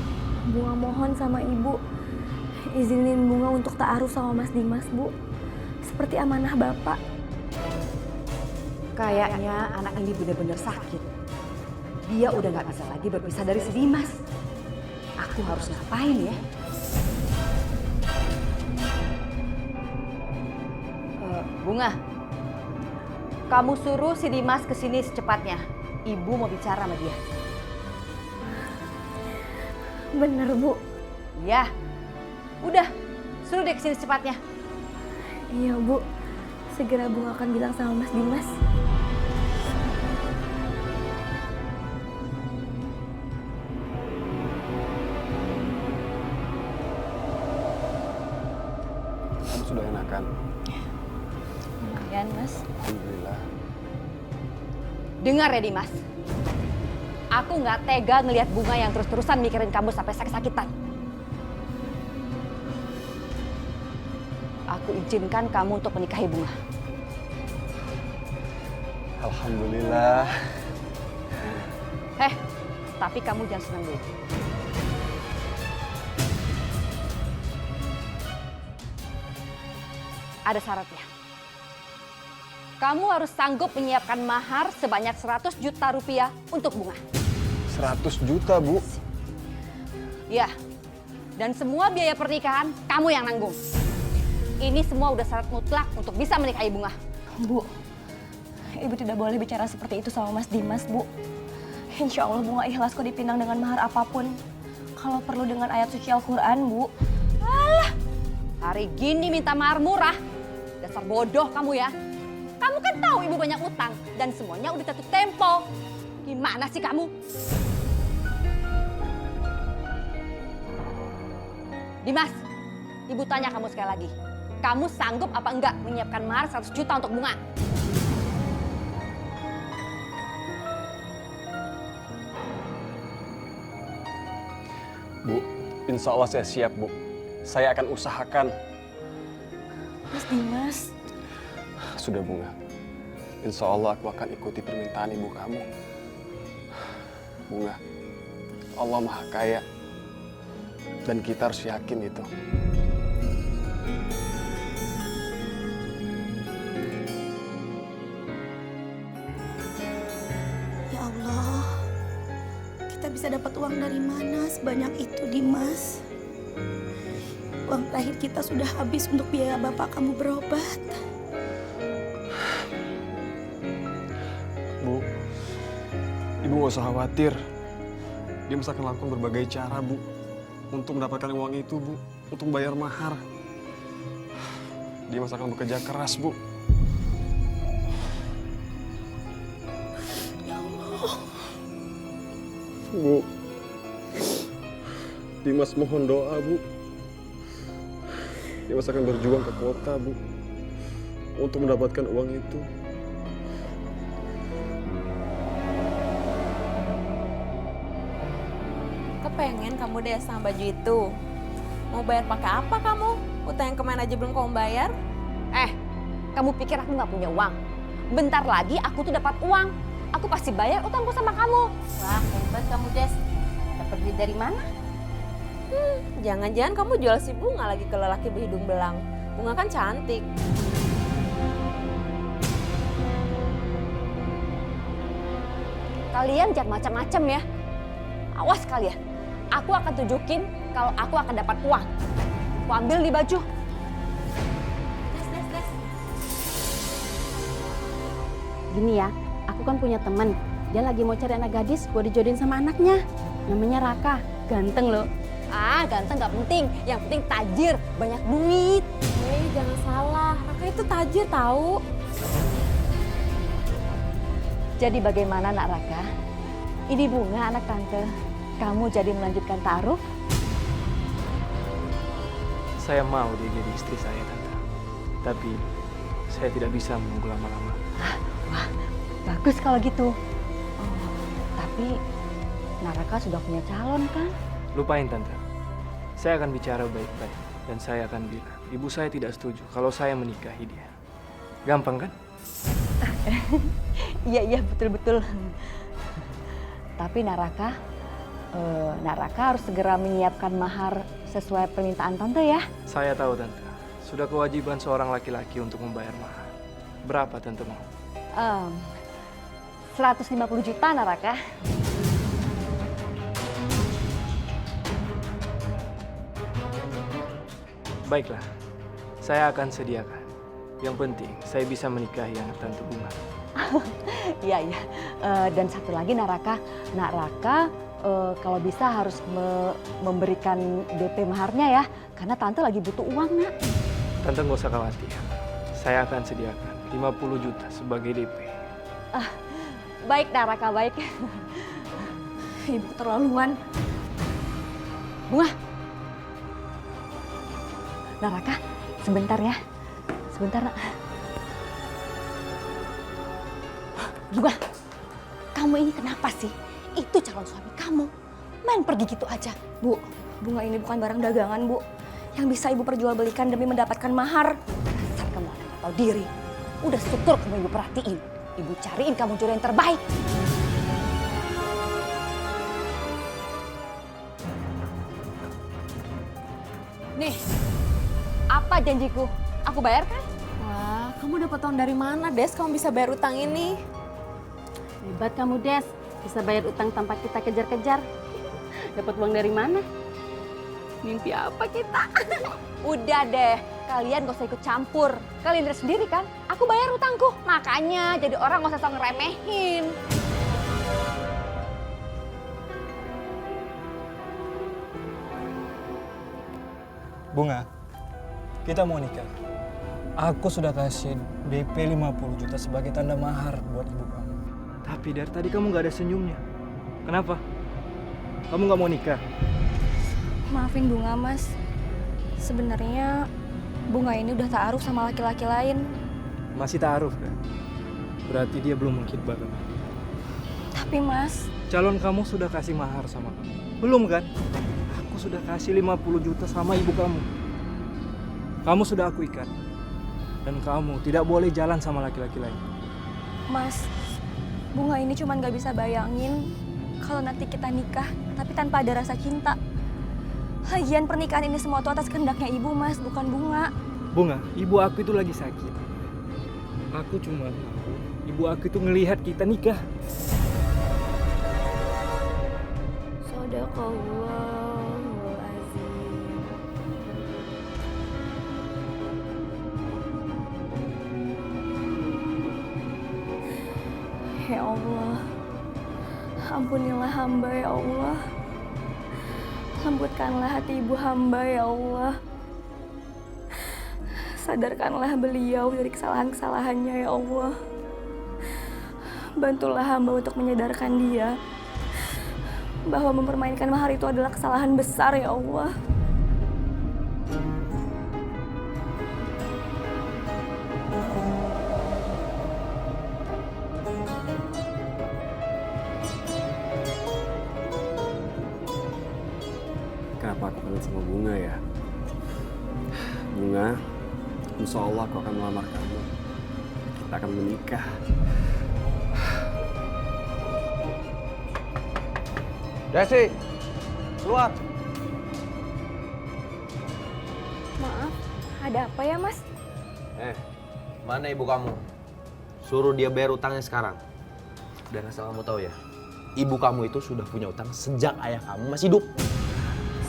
Bunga mohon sama Ibu. Izinin Bunga untuk ta'aruf sama Mas Dimas, Bu. Seperti amanah Bapak. Kayaknya anak ini benar-benar sakit. Dia udah nggak bisa lagi berpisah dari si Dimas. Aku harus ngapain ya? Bunga, kamu suruh si Dimas kesini secepatnya. Ibu mau bicara sama dia. Bener Bu. Ya, udah suruh dia kesini secepatnya. Iya Bu, segera Bunga akan bilang sama Mas Dimas. Kamu sudah enakan? Lumayan Mas. Alhamdulillah. Dengar ya Dimas, aku nggak tega ngelihat Bunga yang terus-terusan mikirin kamu sampai sakit-sakitan. Aku izinkan kamu untuk menikahi Bunga. Alhamdulillah. Tapi kamu jangan senang dulu. Ada syaratnya. Kamu harus sanggup menyiapkan mahar sebanyak 100 juta rupiah untuk Bunga. 100 juta, Bu? Ya, dan semua biaya pernikahan kamu yang nanggung. Ini semua udah syarat mutlak untuk bisa menikahi Bunga. Bu, Ibu tidak boleh bicara seperti itu sama Mas Dimas, Bu. Insya Allah Bunga ikhlas kok dipinang dengan mahar apapun. Kalau perlu dengan ayat suci Al-Quran, Bu. Alah, hari gini minta mahar murah. Dasar bodoh kamu ya. Kamu kan tahu ibu banyak utang dan semuanya udah jatuh tempo. Gimana sih kamu? Dimas, ibu tanya kamu sekali lagi. Kamu sanggup apa enggak menyiapkan mahar 100 juta untuk Bunga? Bu, insya Allah saya siap, Bu. Saya akan usahakan. Mas Dimas. Sudah, Bunga. Insya Allah aku akan ikuti permintaan ibu kamu. Bunga, Allah Maha Kaya. Dan kita harus yakin itu. Ya Allah, kita bisa dapat uang dari mana sebanyak itu, Dimas? Uang terakhir kita sudah habis untuk biaya bapak kamu berobat. Bu, ibu gak usah khawatir. Dimas akan lakukan berbagai cara, Bu, untuk mendapatkan uang itu, Bu, untuk bayar mahar. Dimas akan bekerja keras, Bu. Ya Allah. Bu, Dimas mohon doa, Bu. Dimas akan berjuang ke kota, Bu, untuk mendapatkan uang itu. Kepengen kamu deh sama baju itu. Mau bayar pakai apa kamu? Utang yang kemarin aja belum kamu bayar? Kamu pikir aku nggak punya uang? Bentar lagi aku tuh dapat uang. Aku pasti bayar utangku sama kamu. Wah, hebat kamu, Des. Dapat duit dari mana? Jangan-jangan kamu jual si Bunga lagi ke lelaki berhidung belang. Bunga kan cantik. Kalian jangan macam-macam ya. Awas kalian. Aku akan tunjukin kalau aku akan dapat uang. Aku ambil di baju. Des. Gini ya, aku kan punya teman. Dia lagi mau cari anak gadis buat dijodohin sama anaknya. Namanya Raka, ganteng loh. Ganteng gak penting. Yang penting tajir, banyak duit. Jangan salah. Raka itu tajir tahu. Jadi bagaimana nak Raka? Ini Bunga anak tante. Kamu jadi melanjutkan ta'aruf? Saya mau dia jadi istri saya, Tante. Tapi saya tidak bisa menunggu lama-lama. Wah, bagus kalau gitu. Tapi Naraka sudah punya calon kan? Lupain, Tante. Saya akan bicara baik-baik. Dan saya akan bilang, ibu saya tidak setuju kalau saya menikahi dia. Gampang kan? Iya, betul-betul. Tapi Naraka harus segera menyiapkan mahar sesuai permintaan Tante ya. Saya tahu, Tante. Sudah kewajiban seorang laki-laki untuk membayar mahar. Berapa Tante mau? 150 juta Naraka. Baiklah, saya akan sediakan. Yang penting, saya bisa menikahi anak Tante Bunga. Iya. Dan satu lagi Naraka kalau bisa harus memberikan DP maharnya ya. Karena Tante lagi butuh uang, Nak. Tante nggak usah khawatir. Saya akan sediakan 50 juta sebagai DP. Baik, Naraka, baik. Ibu keterlaluan. Bunga. Naraka, sebentar ya. Sebentar, Nak. Bunga, kamu ini kenapa sih? Itu calon suami kamu. Main pergi gitu aja. Bu, Bunga ini bukan barang dagangan, Bu. Yang bisa Ibu perjualbelikan demi mendapatkan mahar. Dasar kamu anak gak tahu diri. Udah syukur kamu Ibu perhatiin. Ibu cariin kamu jodoh yang terbaik. Nih, apa janjiku? Aku bayar kan? Wah, kamu dapat uang dari mana, Des? Kamu bisa bayar utang ini? Hebat kamu, Des. Bisa bayar utang tanpa kita kejar-kejar. Dapat uang dari mana? Mimpi apa kita? Udah deh, kalian gak usah ikut campur. Kalian lihat sendiri kan, aku bayar utangku. Makanya jadi orang gak usah sok ngeremehin. Bunga, kita mau nikah. Aku sudah kasih DP 50 juta sebagai tanda mahar buat ibu kamu. Tapi dari tadi kamu gak ada senyumnya. Kenapa? Kamu gak mau nikah? Maafin Bunga, Mas. Sebenarnya Bunga ini udah ta'aruf sama laki-laki lain. Masih ta'aruf kan? Berarti dia belum mengkhidbah kamu. Tapi Mas, Calon kamu sudah kasih mahar sama kamu. Belum kan? Aku sudah kasih 50 juta sama ibu kamu. Kamu sudah aku ikat. Dan kamu tidak boleh jalan sama laki-laki lain. Mas, Bunga ini cuman gak bisa bayangin kalau nanti kita nikah tapi tanpa ada rasa cinta. Lagian pernikahan ini semua tuh atas kehendaknya ibu, Mas, bukan Bunga. Bunga, ibu aku itu lagi sakit. Aku cuma mau ibu aku itu ngelihat kita nikah. Sadaqallahul azim. Ya Allah, ampunilah hamba ya Allah. Lembutkanlah hati ibu hamba ya Allah. Sadarkanlah beliau dari kesalahan-kesalahannya ya Allah. Bantulah hamba untuk menyadarkan dia bahwa mempermainkan mahar itu adalah kesalahan besar ya Allah. Kenapa aku kangen sama Bunga ya? Bunga, insya Allah aku akan melamar kamu. Kita akan menikah. Desi, keluar. Maaf, ada apa ya Mas? Mana ibu kamu? Suruh dia bayar utangnya sekarang. Dan asal kamu tahu ya, ibu kamu itu sudah punya utang sejak ayah kamu masih hidup.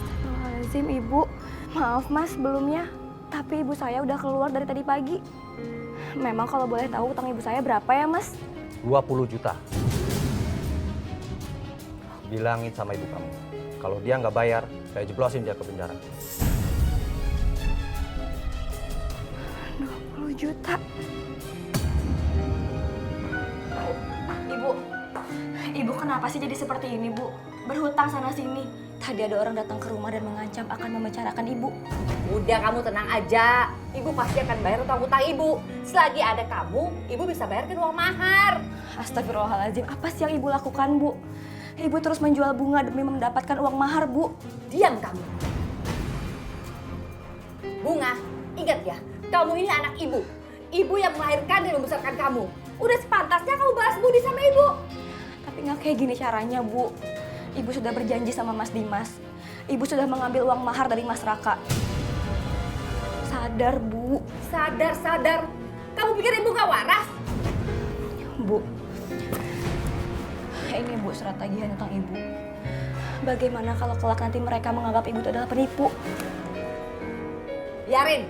Astagfirullahaladzim ibu. Maaf Mas sebelumnya, tapi ibu saya udah keluar dari tadi pagi. Memang kalau boleh tahu utang ibu saya berapa ya Mas? 20 juta. Bilangin sama ibu kamu, kalau dia nggak bayar, saya jeblosin dia ke penjara. 20 juta. Ibu kenapa sih jadi seperti ini, Bu? Berhutang sana-sini. Tadi ada orang datang ke rumah dan mengancam akan membicarakan ibu. Udah kamu tenang aja, ibu pasti akan bayar utang-utang ibu. Selagi ada kamu, ibu bisa bayarkan uang mahar. Astagfirullahaladzim, apa sih yang ibu lakukan, Bu? Ibu terus menjual bunga demi mendapatkan uang mahar, Bu. Diam kamu. Bunga, ingat ya, kamu ini anak ibu. Ibu yang melahirkan dan membesarkan kamu. Udah sepantasnya kamu balas budi sama ibu. Tapi nggak kayak gini caranya, Bu. Ibu sudah berjanji sama Mas Dimas. Ibu sudah mengambil uang mahar dari Mas Raka. Sadar, Bu. Sadar. Kamu pikir ibu gak waras? Bu, ini Bu surat tagihan utang ibu. Bagaimana kalau kelak nanti mereka menganggap ibu itu adalah penipu? Biarin,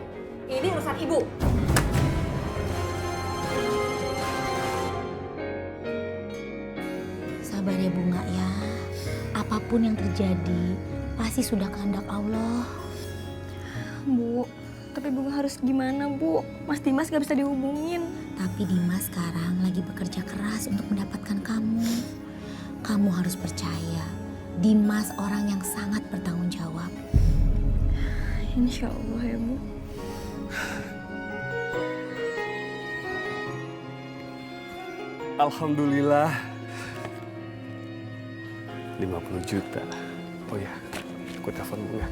ini urusan ibu. Sabar ya Bunga ya. Apapun yang terjadi, pasti sudah kehendak Allah. Bu, tapi Bunga harus gimana, Bu? Mas Dimas gak bisa dihubungin. Tapi Dimas sekarang lagi bekerja keras untuk mendapatkan kamu. Kamu harus percaya, Dimas orang yang sangat bertanggung jawab. Insya Allah ya, Bu. Alhamdulillah. 50 juta. Oh ya, aku telepon Bunga.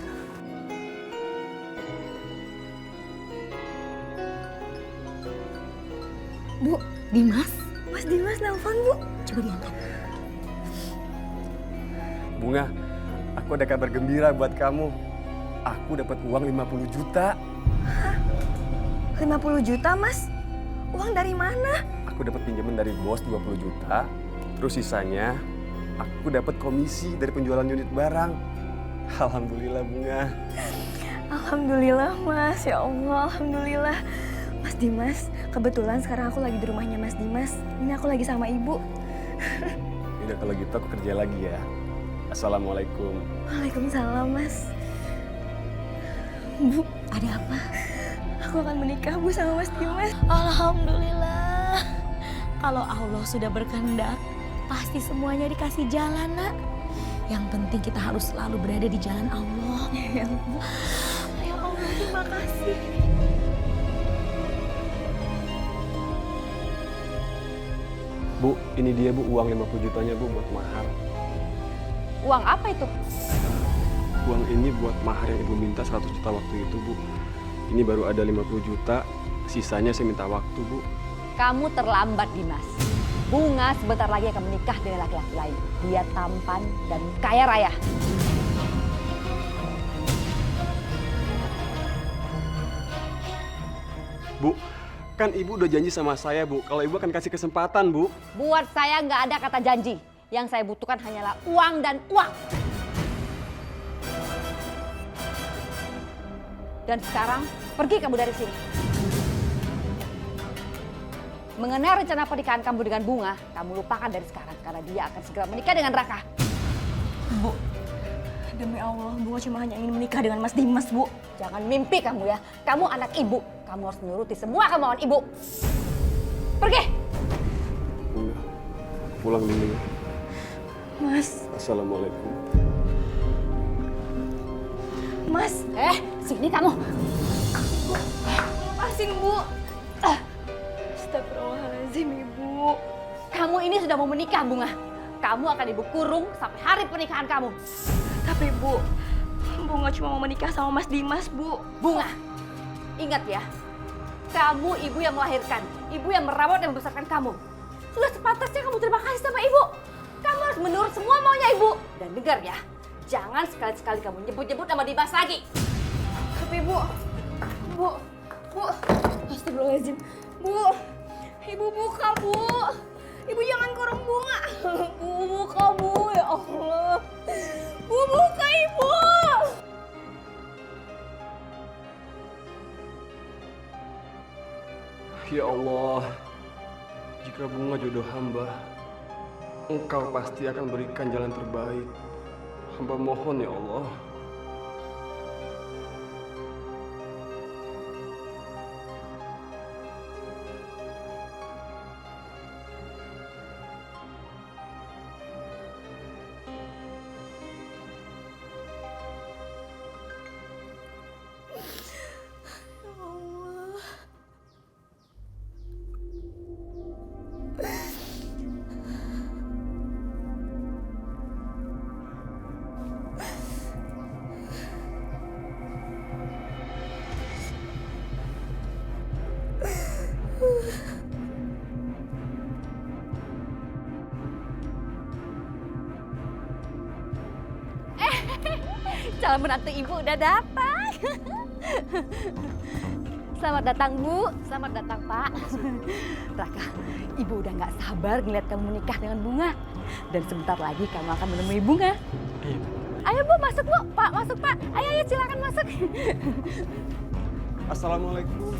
Bu, Dimas? Mas Dimas nelfon, Bu. Coba diangkat. Bunga, aku ada kabar gembira buat kamu. Aku dapat uang 50 juta. Hah? 50 juta, Mas? Uang dari mana? Aku dapat pinjaman dari bos 20 juta. Terus sisanya aku dapat komisi dari penjualan unit barang. Alhamdulillah Bunga. Alhamdulillah Mas, ya Allah, alhamdulillah. Mas Dimas, kebetulan sekarang aku lagi di rumahnya Mas Dimas. Ini aku lagi sama Ibu. Udah kalau gitu aku kerja lagi ya. Assalamualaikum. Waalaikumsalam Mas. Bu, ada apa? Aku akan menikah Bu sama Mas Dimas. Alhamdulillah. Kalau Allah sudah berkehendak, pasti semuanya dikasih jalan, Nak. Yang penting kita harus selalu berada di jalan Allah. Ya Allah. Ya Allah, terima kasih. Bu, ini dia Bu uang 50 jutanya Bu buat mahar. Uang apa itu? Uang ini buat mahar yang Ibu minta 100 juta waktu itu Bu. Ini baru ada 50 juta, sisanya saya minta waktu Bu. Kamu terlambat, Dimas. Bunga sebentar lagi akan menikah dengan laki-laki lain. Dia tampan dan kaya raya. Bu, kan Ibu udah janji sama saya Bu, kalau Ibu akan kasih kesempatan Bu. Buat saya nggak ada kata janji. Yang saya butuhkan hanyalah uang dan uang. Dan sekarang, pergi kamu dari sini. Mengenai rencana pernikahan kamu dengan Bunga, kamu lupakan dari sekarang. Karena dia akan segera menikah dengan Raka. Bu, demi Allah, Bunga cuma hanya ingin menikah dengan Mas Dimas, Bu. Jangan mimpi kamu ya. Kamu anak ibu. Kamu harus menuruti semua kemauan ibu. Pergi! Bunga, pulang dulu ya. Mas. Assalamualaikum. Mas. Sini kamu. Lepasin, Bu. Astagfirullahaladzim, Ibu. Kamu ini sudah mau menikah, Bunga. Kamu akan ibu kurung sampai hari pernikahan kamu. Tapi, Bu, Bunga cuma mau menikah sama Mas Dimas, Bu. Bunga, ingat ya. Kamu ibu yang melahirkan. Ibu yang merawat dan membesarkan kamu. Sudah sepantasnya kamu terima kasih sama ibu. Kamu harus menurut semua maunya ibu. Dan dengar ya, jangan sekali-sekali kamu nyebut-nyebut nama Dimas lagi. Tapi, Bu. Astagfirullahaladzim. Bu, Ibu buka, Bu. Ibu jangan kurung Bunga. Bu, buka, Bu. Ya Allah. Bu, buka, Ibu. Ya Allah, jika Bunga jodoh hamba, Engkau pasti akan berikan jalan terbaik. Hamba mohon ya Allah. Calon menantu ibu udah datang. Selamat datang, Bu. Selamat datang, Pak. Raka, ibu udah nggak sabar ngeliat kamu menikah dengan Bunga. Dan sebentar lagi kamu akan menemui Bunga. Ayo, Bu, masuk, Bu. Pak, masuk, Pak. Ayo, silakan masuk. Assalamualaikum.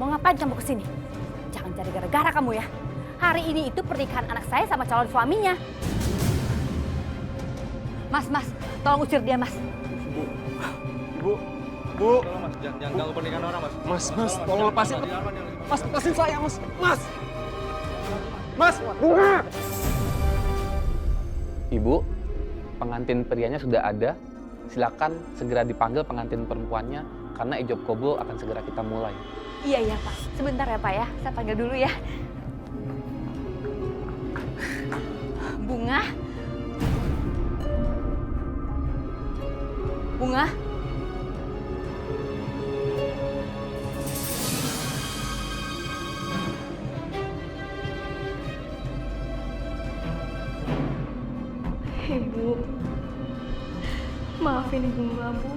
Mau ngapain kamu kesini? Jangan cari gara-gara kamu ya. Hari ini itu pernikahan anak saya sama calon suaminya. Mas, tolong usir dia, Mas. Bu. Tolong, Mas, jangan ganggu pernikahan orang, Mas. Mas, tolong lepasin. Mas, lepasin saya, Mas. Mas, Bunga. Ibu, pengantin prianya sudah ada. Silakan segera dipanggil pengantin perempuannya karena ijab kabul akan segera kita mulai. Iya, Pak. Sebentar ya, Pak ya. Saya panggil dulu ya. Bunga. Ibu, maafin Bunga, Bu.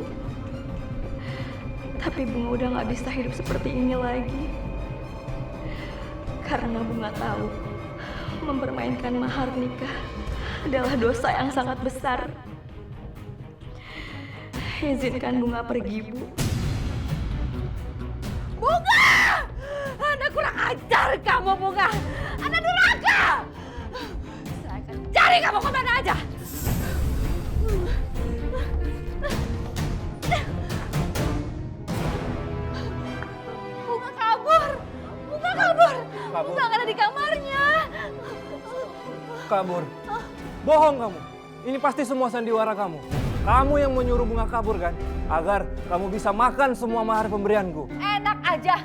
Tapi Bunga udah gak bisa hidup seperti ini lagi. Karena Bunga tahu mempermainkan mahar nikah adalah dosa yang sangat besar. Izinkan Bunga pergi, Bu. Bunga! Anak kurang ajar kamu, Bunga! Anak durhaka! Saya akan cari kamu kemana aja! Bunga kabur! Bunga kabur! Bunga nggak ada di kamarnya! Kabur. Bohong kamu. Ini pasti semua sandiwara kamu. Kamu yang menyuruh Bunga kabur kan? Agar kamu bisa makan semua mahar pemberianku. Enak aja.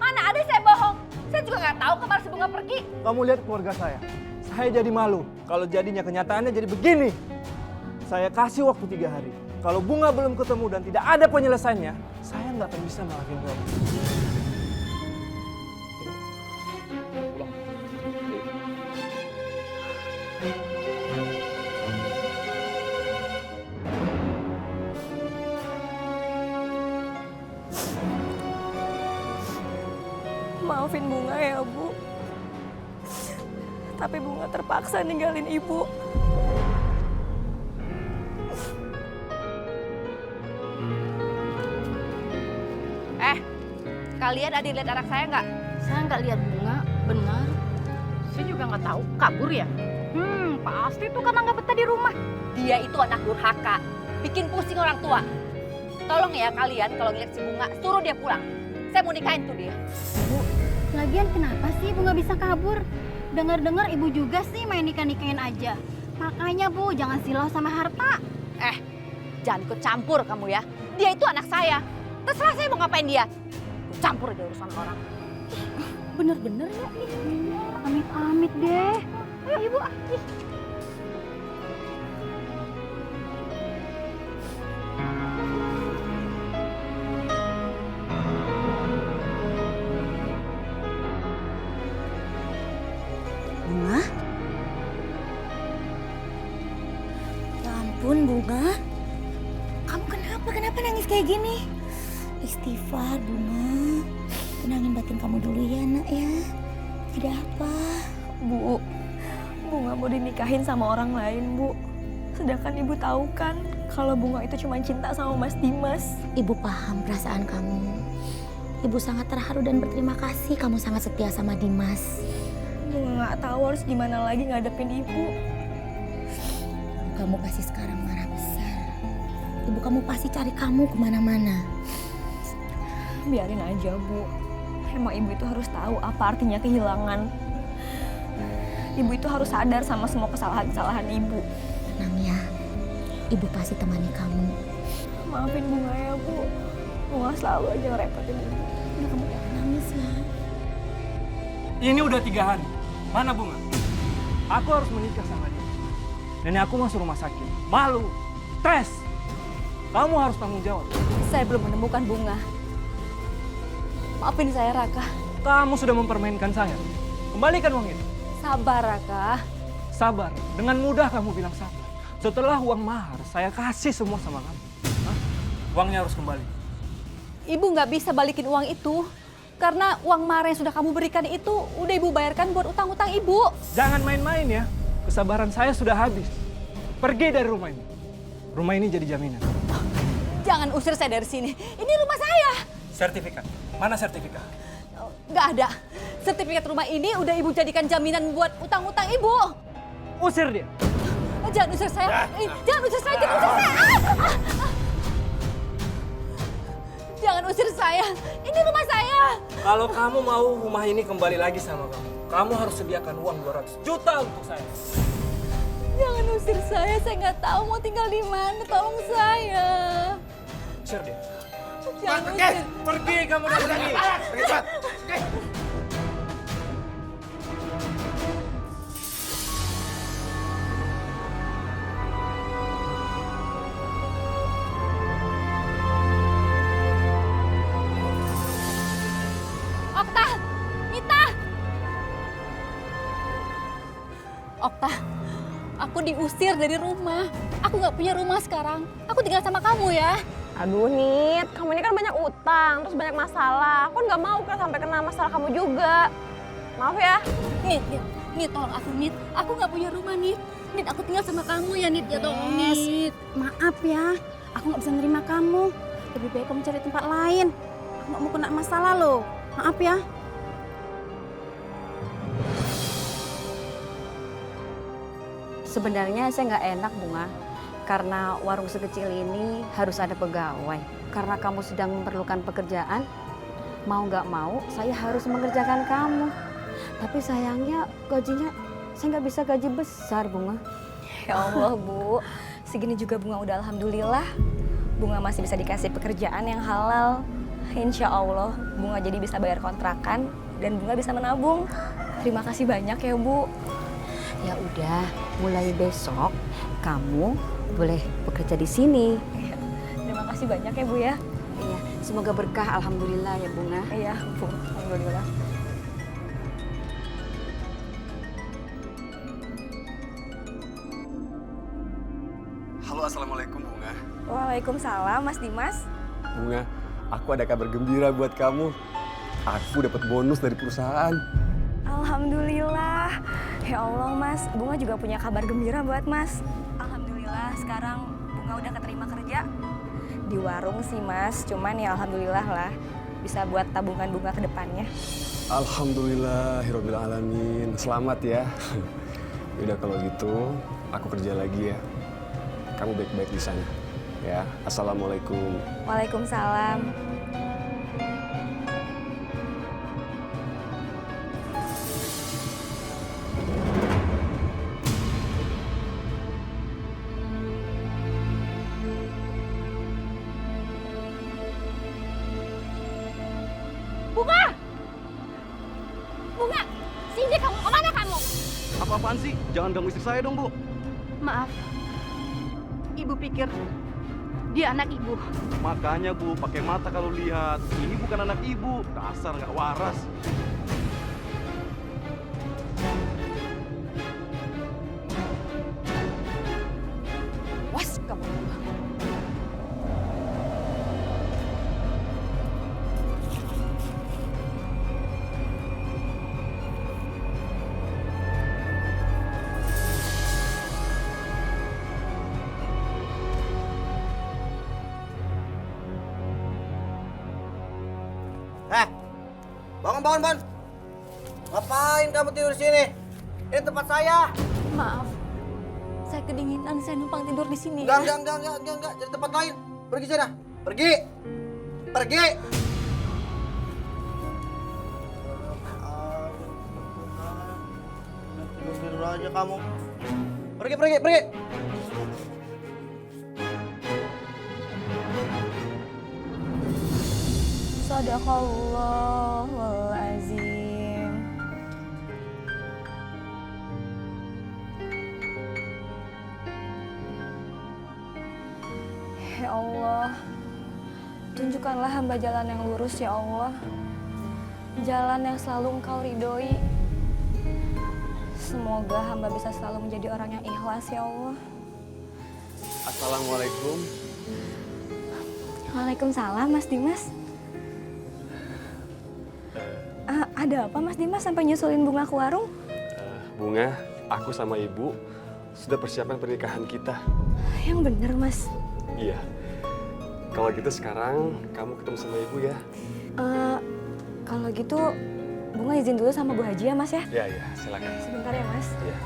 Mana ada saya bohong. Saya juga nggak tahu kemana si Bunga pergi. Kamu lihat keluarga saya. Saya jadi malu. Kalau jadinya kenyataannya jadi begini. Saya kasih waktu 3 hari. Kalau Bunga belum ketemu dan tidak ada penyelesaiannya, saya nggak akan bisa maafin kamu. Maafin Bunga ya, Bu. Tapi Bunga terpaksa ninggalin Ibu. Kalian ada lihat anak saya nggak? Saya nggak lihat Bunga, benar. Saya juga nggak tahu, kabur ya? Pasti tuh karena nggak betah di rumah. Dia itu anak durhaka, bikin pusing orang tua. Tolong ya kalian kalau ngeliat si Bunga, suruh dia pulang. Saya mau nikahin tuh dia. Bu, lagian kenapa sih Bunga bisa kabur? Dengar-dengar Ibu juga sih main nikah-nikahin aja. Makanya Bu, jangan silau sama harta. Jangan ikut campur kamu ya. Dia itu anak saya. Terserah saya mau ngapain dia. Campur di urusan orang. Bener-bener ya nih. Amit-amit deh. Ayo Ibu. Bunga? Ya ampun, Bunga. Kamu kenapa nangis kayak gini? Istighfar, Bunga. Tenangin batin kamu dulu ya, nak ya. Tidak apa. Bu, Bunga mau dinikahin sama orang lain, Bu. Sedangkan Ibu tahu kan kalau Bunga itu cuma cinta sama Mas Dimas. Ibu paham perasaan kamu. Ibu sangat terharu dan berterima kasih kamu sangat setia sama Dimas. Bunga nggak tahu harus gimana lagi ngadepin Ibu. Kamu pasti sekarang marah besar. Ibu kamu pasti cari kamu kemana-mana. Biarin aja, Bu. Emang Ibu itu harus tahu apa artinya kehilangan. Ibu itu harus sadar sama semua kesalahan-kesalahan Ibu. Tenang ya, Ibu pasti temani kamu. Maafin Bunga ya, Bu. Bunga selalu aja ngerepotin Ibu. Udah, kamu jangan nangis ya. Ini udah 3 hari. Mana Bunga? Aku harus menikah sama dia. Nenek aku masuk rumah sakit. Malu, stres. Kamu harus tanggung jawab. Saya belum menemukan Bunga. Maafin saya, Raka. Kamu sudah mempermainkan saya. Kembalikan uang itu. Sabar, Raka. Sabar. Dengan mudah kamu bilang sabar. Setelah uang mahar, saya kasih semua sama kamu. Hah? Uangnya harus kembali. Ibu nggak bisa balikin uang itu. Karena uang mahar yang sudah kamu berikan itu udah Ibu bayarkan buat utang-utang Ibu. Jangan main-main ya. Kesabaran saya sudah habis. Pergi dari rumah ini. Rumah ini jadi jaminan. Jangan usir saya dari sini. Ini rumah saya. Sertifikat. Mana sertifikat? Nggak ada. Sertifikat rumah ini udah Ibu jadikan jaminan buat utang-utang Ibu. Usir dia. Jangan usir saya. Jangan usir saya. Jangan usir saya. Jangan usir saya. Ini rumah saya. Kalau kamu mau rumah ini kembali lagi sama kamu harus sediakan uang 200 juta untuk saya. Jangan usir saya nggak tahu mau tinggal di mana. Tolong saya. Usir dia. Jangan usir. Pergi kamu dari sini. Pergi cepat. Okta, Mita. Okta, aku diusir dari rumah. Aku nggak punya rumah sekarang. Aku tinggal sama kamu ya. Aduh, Nit, kamu ini kan banyak utang, terus banyak masalah. Aku nggak mau kan sampai kena masalah kamu juga. Maaf ya. Nit, tolong aku, Nit. Aku nggak punya rumah, Nit. Nit, aku tinggal sama kamu ya, Nit. Ya tolong, Nit. Maaf ya, aku nggak bisa nerima kamu. Lebih baik kamu cari tempat lain. Aku nggak mau kena masalah loh. Maaf ya. Sebenarnya saya nggak enak, Bunga. Karena warung sekecil ini harus ada pegawai. Karena kamu sedang memerlukan pekerjaan, mau nggak mau saya harus mengerjakan kamu. Tapi sayangnya gajinya saya nggak bisa gaji besar, Bunga. Ya Allah, Bu. Segini juga Bunga udah alhamdulillah. Bunga masih bisa dikasih pekerjaan yang halal. Insya Allah Bunga jadi bisa bayar kontrakan dan Bunga bisa menabung. Terima kasih banyak ya, Bu. Ya udah, mulai besok kamu boleh bekerja di sini. Terima kasih banyak ya, Bu ya. Iya, semoga berkah, alhamdulillah ya, Bunga. Iya, Bu. Alhamdulillah. Halo, assalamualaikum Bunga. Waalaikumsalam, Mas Dimas. Bunga, aku ada kabar gembira buat kamu. Aku dapat bonus dari perusahaan. Alhamdulillah. Ya Allah, Mas. Bunga juga punya kabar gembira buat Mas. Alhamdulillah, sekarang Bunga udah keterima kerja. Di warung sih, Mas. Cuman ya alhamdulillah lah. Bisa buat tabungan Bunga ke depannya. Alhamdulillahirabbil alamin. Selamat ya. Udah kalau gitu, aku kerja lagi ya. Kamu baik-baik di sana. Ya, assalamualaikum. Waalaikumsalam. Bunga! Bunga! Sini kamu, kemana kamu? Apa-apaan sih? Jangan ganggu istri saya dong, Bu. Maaf, Ibu pikir dia anak Ibu. Makanya, Bu, pakai mata kalau lihat. Ini bukan anak Ibu. Dasar nggak waras. Was kamu. Bangun. Ngapain kamu tidur di sini? Ini tempat saya. Maaf. Saya kedinginan, saya numpang tidur di sini. Enggak. Cari tempat lain. Pergi sana. Pergi. Tidur aja kamu. Pergi. Sadaqallahul azim. Ya Allah, tunjukkanlah hamba jalan yang lurus ya Allah. Jalan yang selalu Engkau ridhoi. Semoga hamba bisa selalu menjadi orang yang ikhlas ya Allah. Assalamualaikum. Waalaikumsalam, Mas Dimas. Ada apa Mas Dimas sampai nyusulin Bunga ke warung? Bunga, aku sama Ibu sudah persiapan pernikahan kita. Yang bener, Mas. Iya. Kalau gitu sekarang kamu ketemu sama Ibu ya. Kalau gitu Bunga izin dulu sama Bu Haji ya, Mas ya? Iya, silakan. Sebentar ya, Mas. Iya.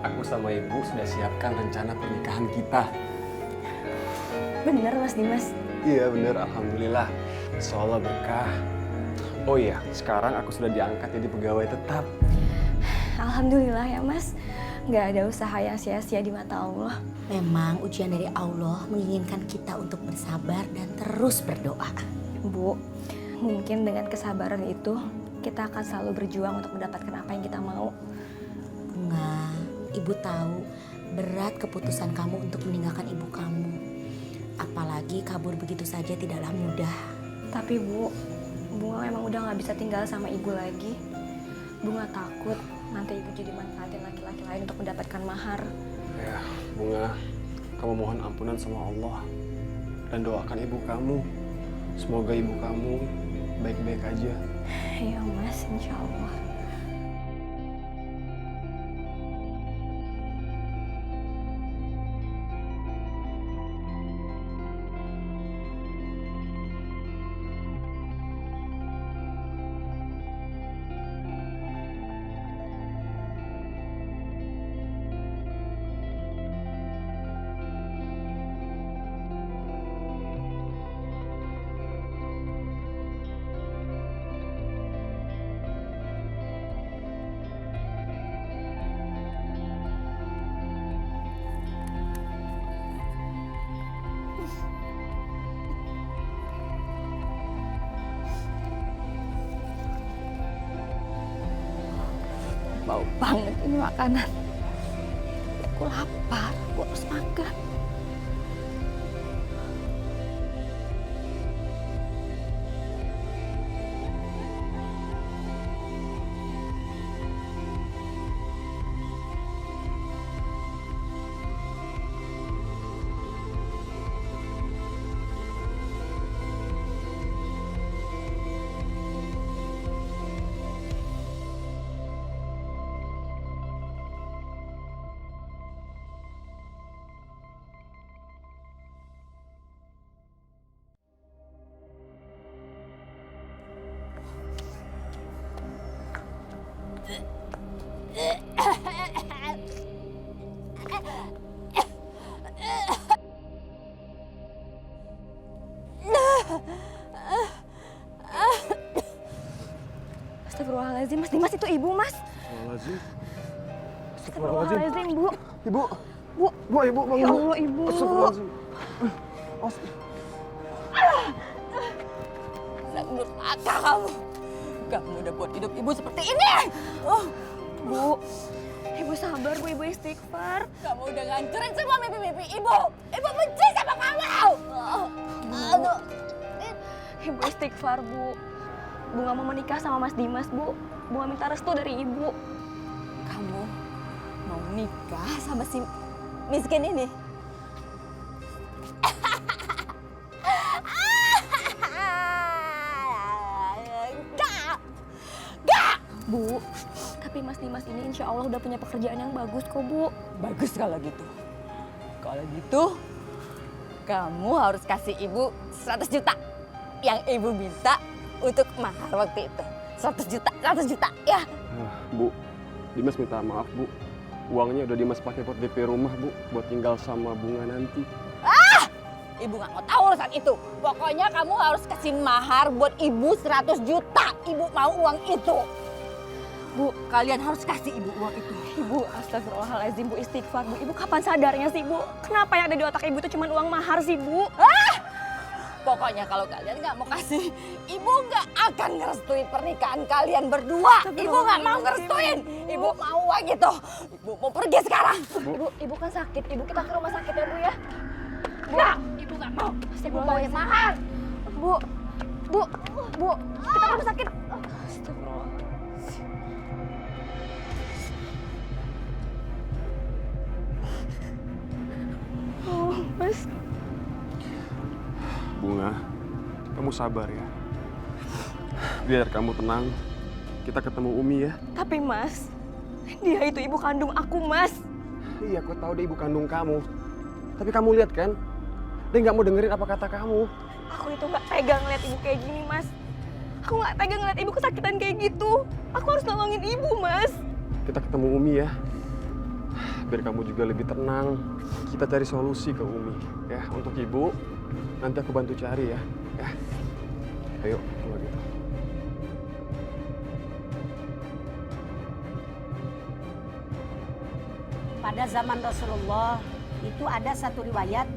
Aku sama Ibu sudah siapkan rencana pernikahan kita. Bener, Mas Dimas. Iya, bener. Alhamdulillah. Insya Allah berkah. Oh iya, sekarang aku sudah diangkat jadi pegawai tetap. Alhamdulillah ya, Mas. Nggak ada usaha yang sia-sia di mata Allah. Memang ujian dari Allah menginginkan kita untuk bersabar dan terus berdoa. Bu, mungkin dengan kesabaran itu kita akan selalu berjuang untuk mendapatkan apa yang kita mau. Bunga, Ibu tahu berat keputusan kamu untuk meninggalkan ibu kamu. Apalagi kabur begitu saja tidaklah mudah. Tapi Bu, Bunga memang udah nggak bisa tinggal sama Ibu lagi. Bunga takut nanti Ibu jadi manfaatin laki-laki lain untuk mendapatkan mahar. Ya, Bunga, kamu mohon ampunan sama Allah dan doakan ibu kamu. Semoga ibu kamu baik-baik aja. Iya Mas, insya Allah. Bau banget ini makanan. Aku lapar, aku harus makan. Astagfirullahaladzim, Mas Dimas itu ibu, Mas. Astagfirullahaladzim. Astagfirullahaladzim, Bu. Ibu. Bu. Bu, ibu bangun. Ya Allah, Ibu. Astagfirullahaladzim. Anak durhaka kamu. Kamu udah buat hidup ibu seperti ini. Bu, ibu sabar, Bu. Ibu istighfar. Kamu udah ngancurin semua mimpi-mimpi ibu. Ibu benci sama kamu. Aduh. Ibu istighfar, Bu. Bunga mau menikah sama Mas Dimas, Bu. Bunga minta restu dari Ibu. Kamu mau nikah sama si miskin ini? Gak! Bu, tapi Mas Dimas ini insya Allah udah punya pekerjaan yang bagus kok, Bu. Bagus kalau gitu. Kalau gitu, kamu harus kasih ibu 100 juta. Yang ibu minta untuk mahar waktu itu. 100 juta, ya. Bu, Dimas minta maaf, Bu. Uangnya udah Dimas pakai buat DP rumah, Bu. Buat tinggal sama Bunga nanti. Ibu nggak mau tahu urusan itu. Pokoknya kamu harus kasih mahar buat ibu 100 juta. Ibu mau uang itu. Bu, kalian harus kasih ibu uang itu. Ibu, astagfirullahaladzim, Bu, istighfar, Bu. Ibu kapan sadarnya sih, Bu? Kenapa yang ada di otak Ibu itu cuma uang mahar sih, Bu? Pokoknya kalau kalian nggak mau kasih, ibu nggak akan ngerestuin pernikahan kalian berdua. Ibu nggak mau ngerestuin. Ibu mau uang itu. Ibu mau pergi sekarang. Ibu kan sakit. Ibu kita ke rumah sakit ya, Bu ya. Nggak, ibu nggak mau. Ibu mau yang mahal. Bu, kita ke rumah sakit. Astagfirullah. Oh, Mas. Bunga, kamu sabar ya. Biar kamu tenang. Kita ketemu Umi ya. Tapi Mas, dia itu ibu kandung aku, Mas. Iya, aku tahu dia ibu kandung kamu. Tapi kamu lihat kan, dia nggak mau dengerin apa kata kamu. Aku itu nggak tega ngeliat ibu kayak gini, Mas. Aku nggak tega ngeliat ibu kesakitan kayak gitu. Aku harus nolongin ibu, Mas. Kita ketemu Umi ya. Biar kamu juga lebih tenang. Kita cari solusi ke Umi ya untuk ibu. Nanti aku bantu cari ya. Ya. Ayo, kalau gitu. Pada zaman Rasulullah itu ada satu riwayat,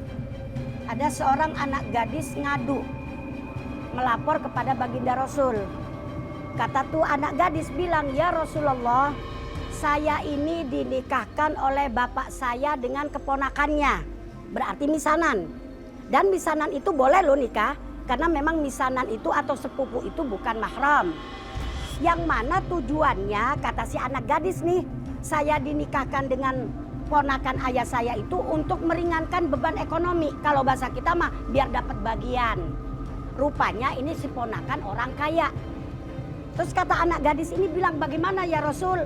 ada seorang anak gadis ngadu, melapor kepada baginda Rasul. Kata tuh anak gadis bilang, "Ya Rasulullah, saya ini dinikahkan oleh bapak saya dengan keponakannya." Berarti misanan. Dan misanan itu boleh loh nikah, karena memang misanan itu atau sepupu itu bukan mahram. Yang mana tujuannya, kata si anak gadis nih, saya dinikahkan dengan ponakan ayah saya itu untuk meringankan beban ekonomi. Kalau bahasa kita mah biar dapat bagian. Rupanya ini si ponakan orang kaya. Terus kata anak gadis ini bilang, bagaimana ya Rasul?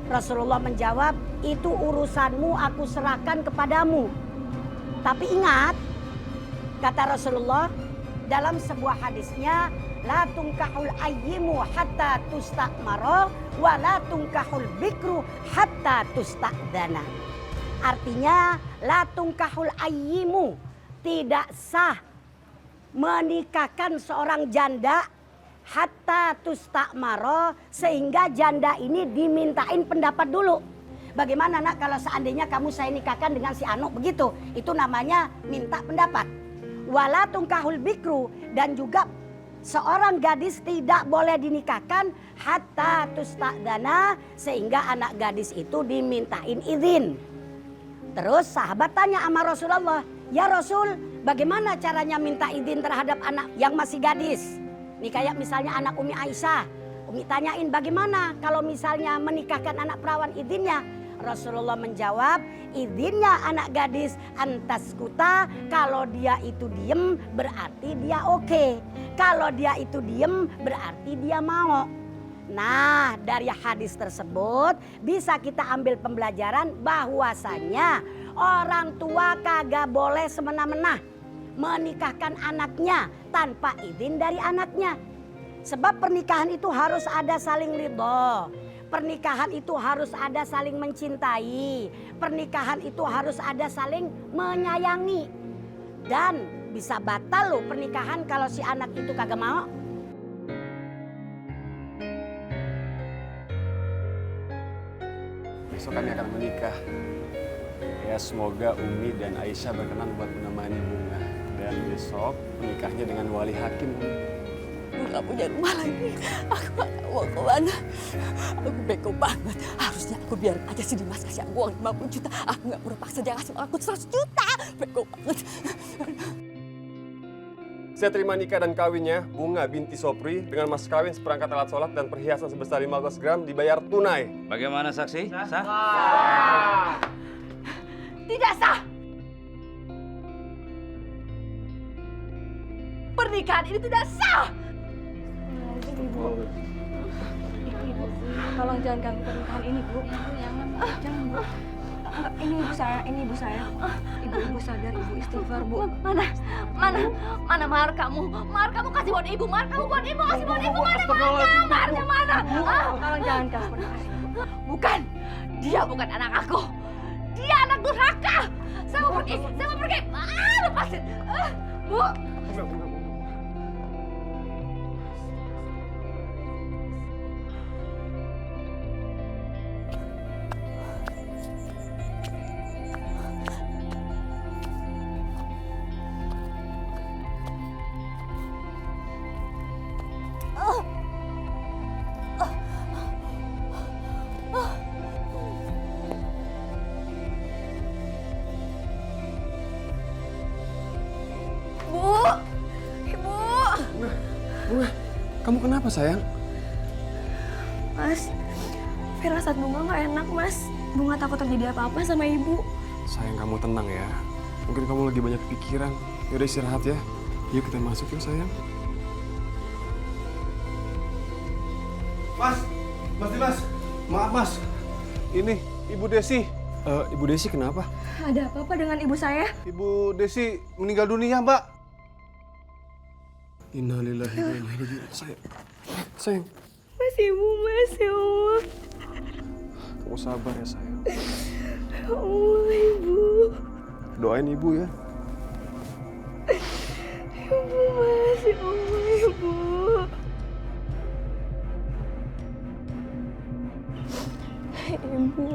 Rasulullah menjawab, itu urusanmu aku serahkan kepadamu. Tapi ingat, kata Rasulullah dalam sebuah hadisnya, la tungkahul ayyimu hatta tustakmaro wa la tungkahul bikru hatta tustakdana. Artinya, la tungkahul ayyimu, tidak sah menikahkan seorang janda hatta tustakmaro, sehingga janda ini dimintain pendapat dulu. Bagaimana nak kalau seandainya kamu saya nikahkan dengan si Anu begitu? Itu namanya minta pendapat. Wala tungkahul bikru, dan juga seorang gadis tidak boleh dinikahkan hatta tustakdana, sehingga anak gadis itu dimintain izin. Terus sahabat tanya sama Rasulullah, ya Rasul, bagaimana caranya minta izin terhadap anak yang masih gadis? Nih kayak misalnya anak Umi Aisyah. Umi tanyain bagaimana kalau misalnya menikahkan anak perawan izinnya? Rasulullah menjawab, izinnya anak gadis antas kuta, kalau dia itu diem berarti dia oke. Kalau dia itu diem berarti dia mau. Nah, dari hadis tersebut bisa kita ambil pembelajaran bahwasanya orang tua kagak boleh semena-mena menikahkan anaknya tanpa izin dari anaknya. Sebab pernikahan itu harus ada saling ridho. Pernikahan itu harus ada saling mencintai. Pernikahan itu harus ada saling menyayangi. Dan bisa batal loh pernikahan kalau si anak itu kagak mau. Besok kami akan menikah. Ya semoga Umi dan Aisyah berkenan buat menemani Bunga. Dan besok menikahnya dengan wali hakim. Aku gak punya rumah lagi. Aku gak tahu mau kemana. Aku bego banget. Harusnya aku biarin aja si Dimas kasih aku uang 50 juta. Aku gak perlu paksa dia kasih aku 100 juta. Bego banget. Saya terima nikah dan kawinnya Bunga binti Sopri dengan mas kawin seperangkat alat sholat dan perhiasan sebesar 15 gram dibayar tunai. Bagaimana saksi? Sah? Tidak sah. Pernikahan ini tidak sah. Ibu, tolong jangan ganggu pernikahan ini, Bu. Jangan, Bu. Ini ibu saya. Ibu sadar, ibu istighfar, Bu. Mana mahar kamu? Mahar kamu kasih buat ibu, mahar kamu buat ibu, kasih buat ibu. Mana maharnya? Maharnya mana? Tolong jangan ganggu pernikahan ini. Bukan, dia bukan anak aku. Dia anak durhaka. Saya mau pergi. Lepasin. Bu. Bunga, kamu kenapa sayang? Mas, firasat Bunga nggak enak, Mas. Bunga takut terjadi apa-apa sama ibu. Sayang, kamu tenang ya. Mungkin kamu lagi banyak pikiran. Yaudah istirahat ya. Yuk kita masuk yuk sayang. Mas Dimas, maaf Mas. Ini Ibu Desi. Ibu Desi kenapa? Ada apa-apa dengan ibu saya? Ibu Desi meninggal dunia, Mbak. Innalillahi wa inna ilaihi raji'un. Sayang. Mas, ibu, Mas, ya Allah. Kamu sabar ya sayang. Ya Allah, ibu. Doain ibu ya. Ibu, Mas, ya Allah, ibu. Ibu.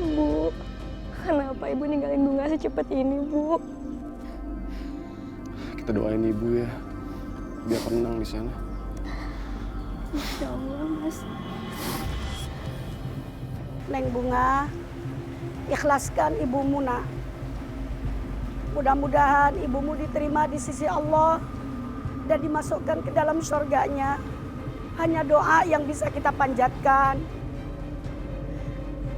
Bu, kenapa ibu ninggalin Bunga secepat ini, Bu? Kita doain ibu ya, biar tenang di sana. Insya Allah, Mas. Neng Bunga, ikhlaskan ibumu nak. Mudah-mudahan ibumu diterima di sisi Allah dan dimasukkan ke dalam surganya. hanya doa yang bisa kita panjatkan.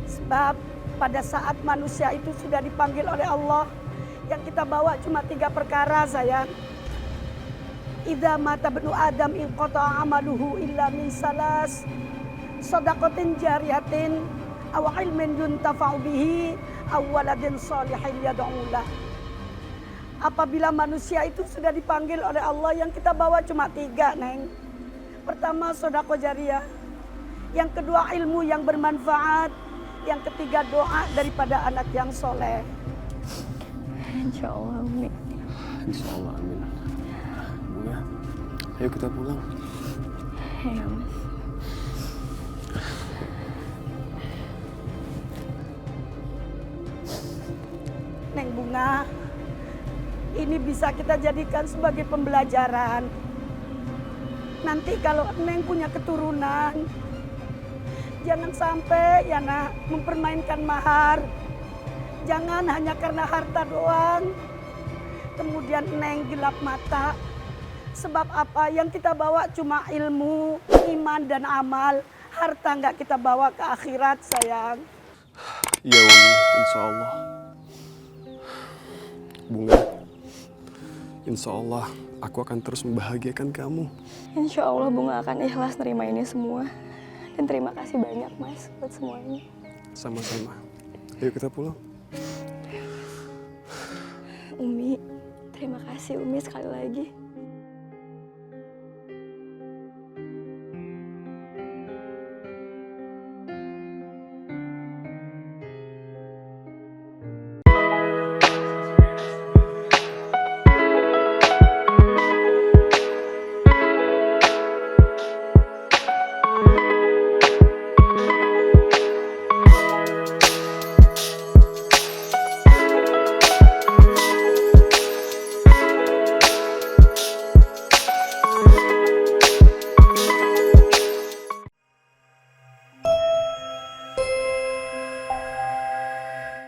Sebab pada saat manusia itu sudah dipanggil oleh Allah, yang kita bawa cuma 3 perkara, sayang. Idza mata ibnu Adam inqata amaluhu illa min salas, shadaqatin jariyatin aw ilmin yuntafa'u bihi aw waladin shalihin yad'u lah. Apabila manusia itu sudah dipanggil oleh Allah, yang kita bawa cuma 3, Neng. Pertama, sedekah jariyah. Yang kedua, ilmu yang bermanfaat. Yang ketiga, doa daripada anak yang soleh. Insya Allah, Umi. Insya Allah, amin. Bunga, ayo kita pulang. Iya, Mas. Neng Bunga, ini bisa kita jadikan sebagai pembelajaran. Nanti kalau Neng punya keturunan, jangan sampai ya nak mempermainkan mahar. Jangan hanya karena harta doang. Kemudian Neng gelap mata. Sebab apa? Yang kita bawa cuma ilmu, iman dan amal. Harta nggak kita bawa ke akhirat, sayang. Iya Umi, insya Allah. Bunga, insya Allah aku akan terus membahagiakan kamu. Insya Allah Bunga akan ikhlas nerima ini semua. Dan terima kasih banyak, Mas, buat semuanya. Sama-sama. Ayo kita pulang. Umi, terima kasih Umi sekali lagi.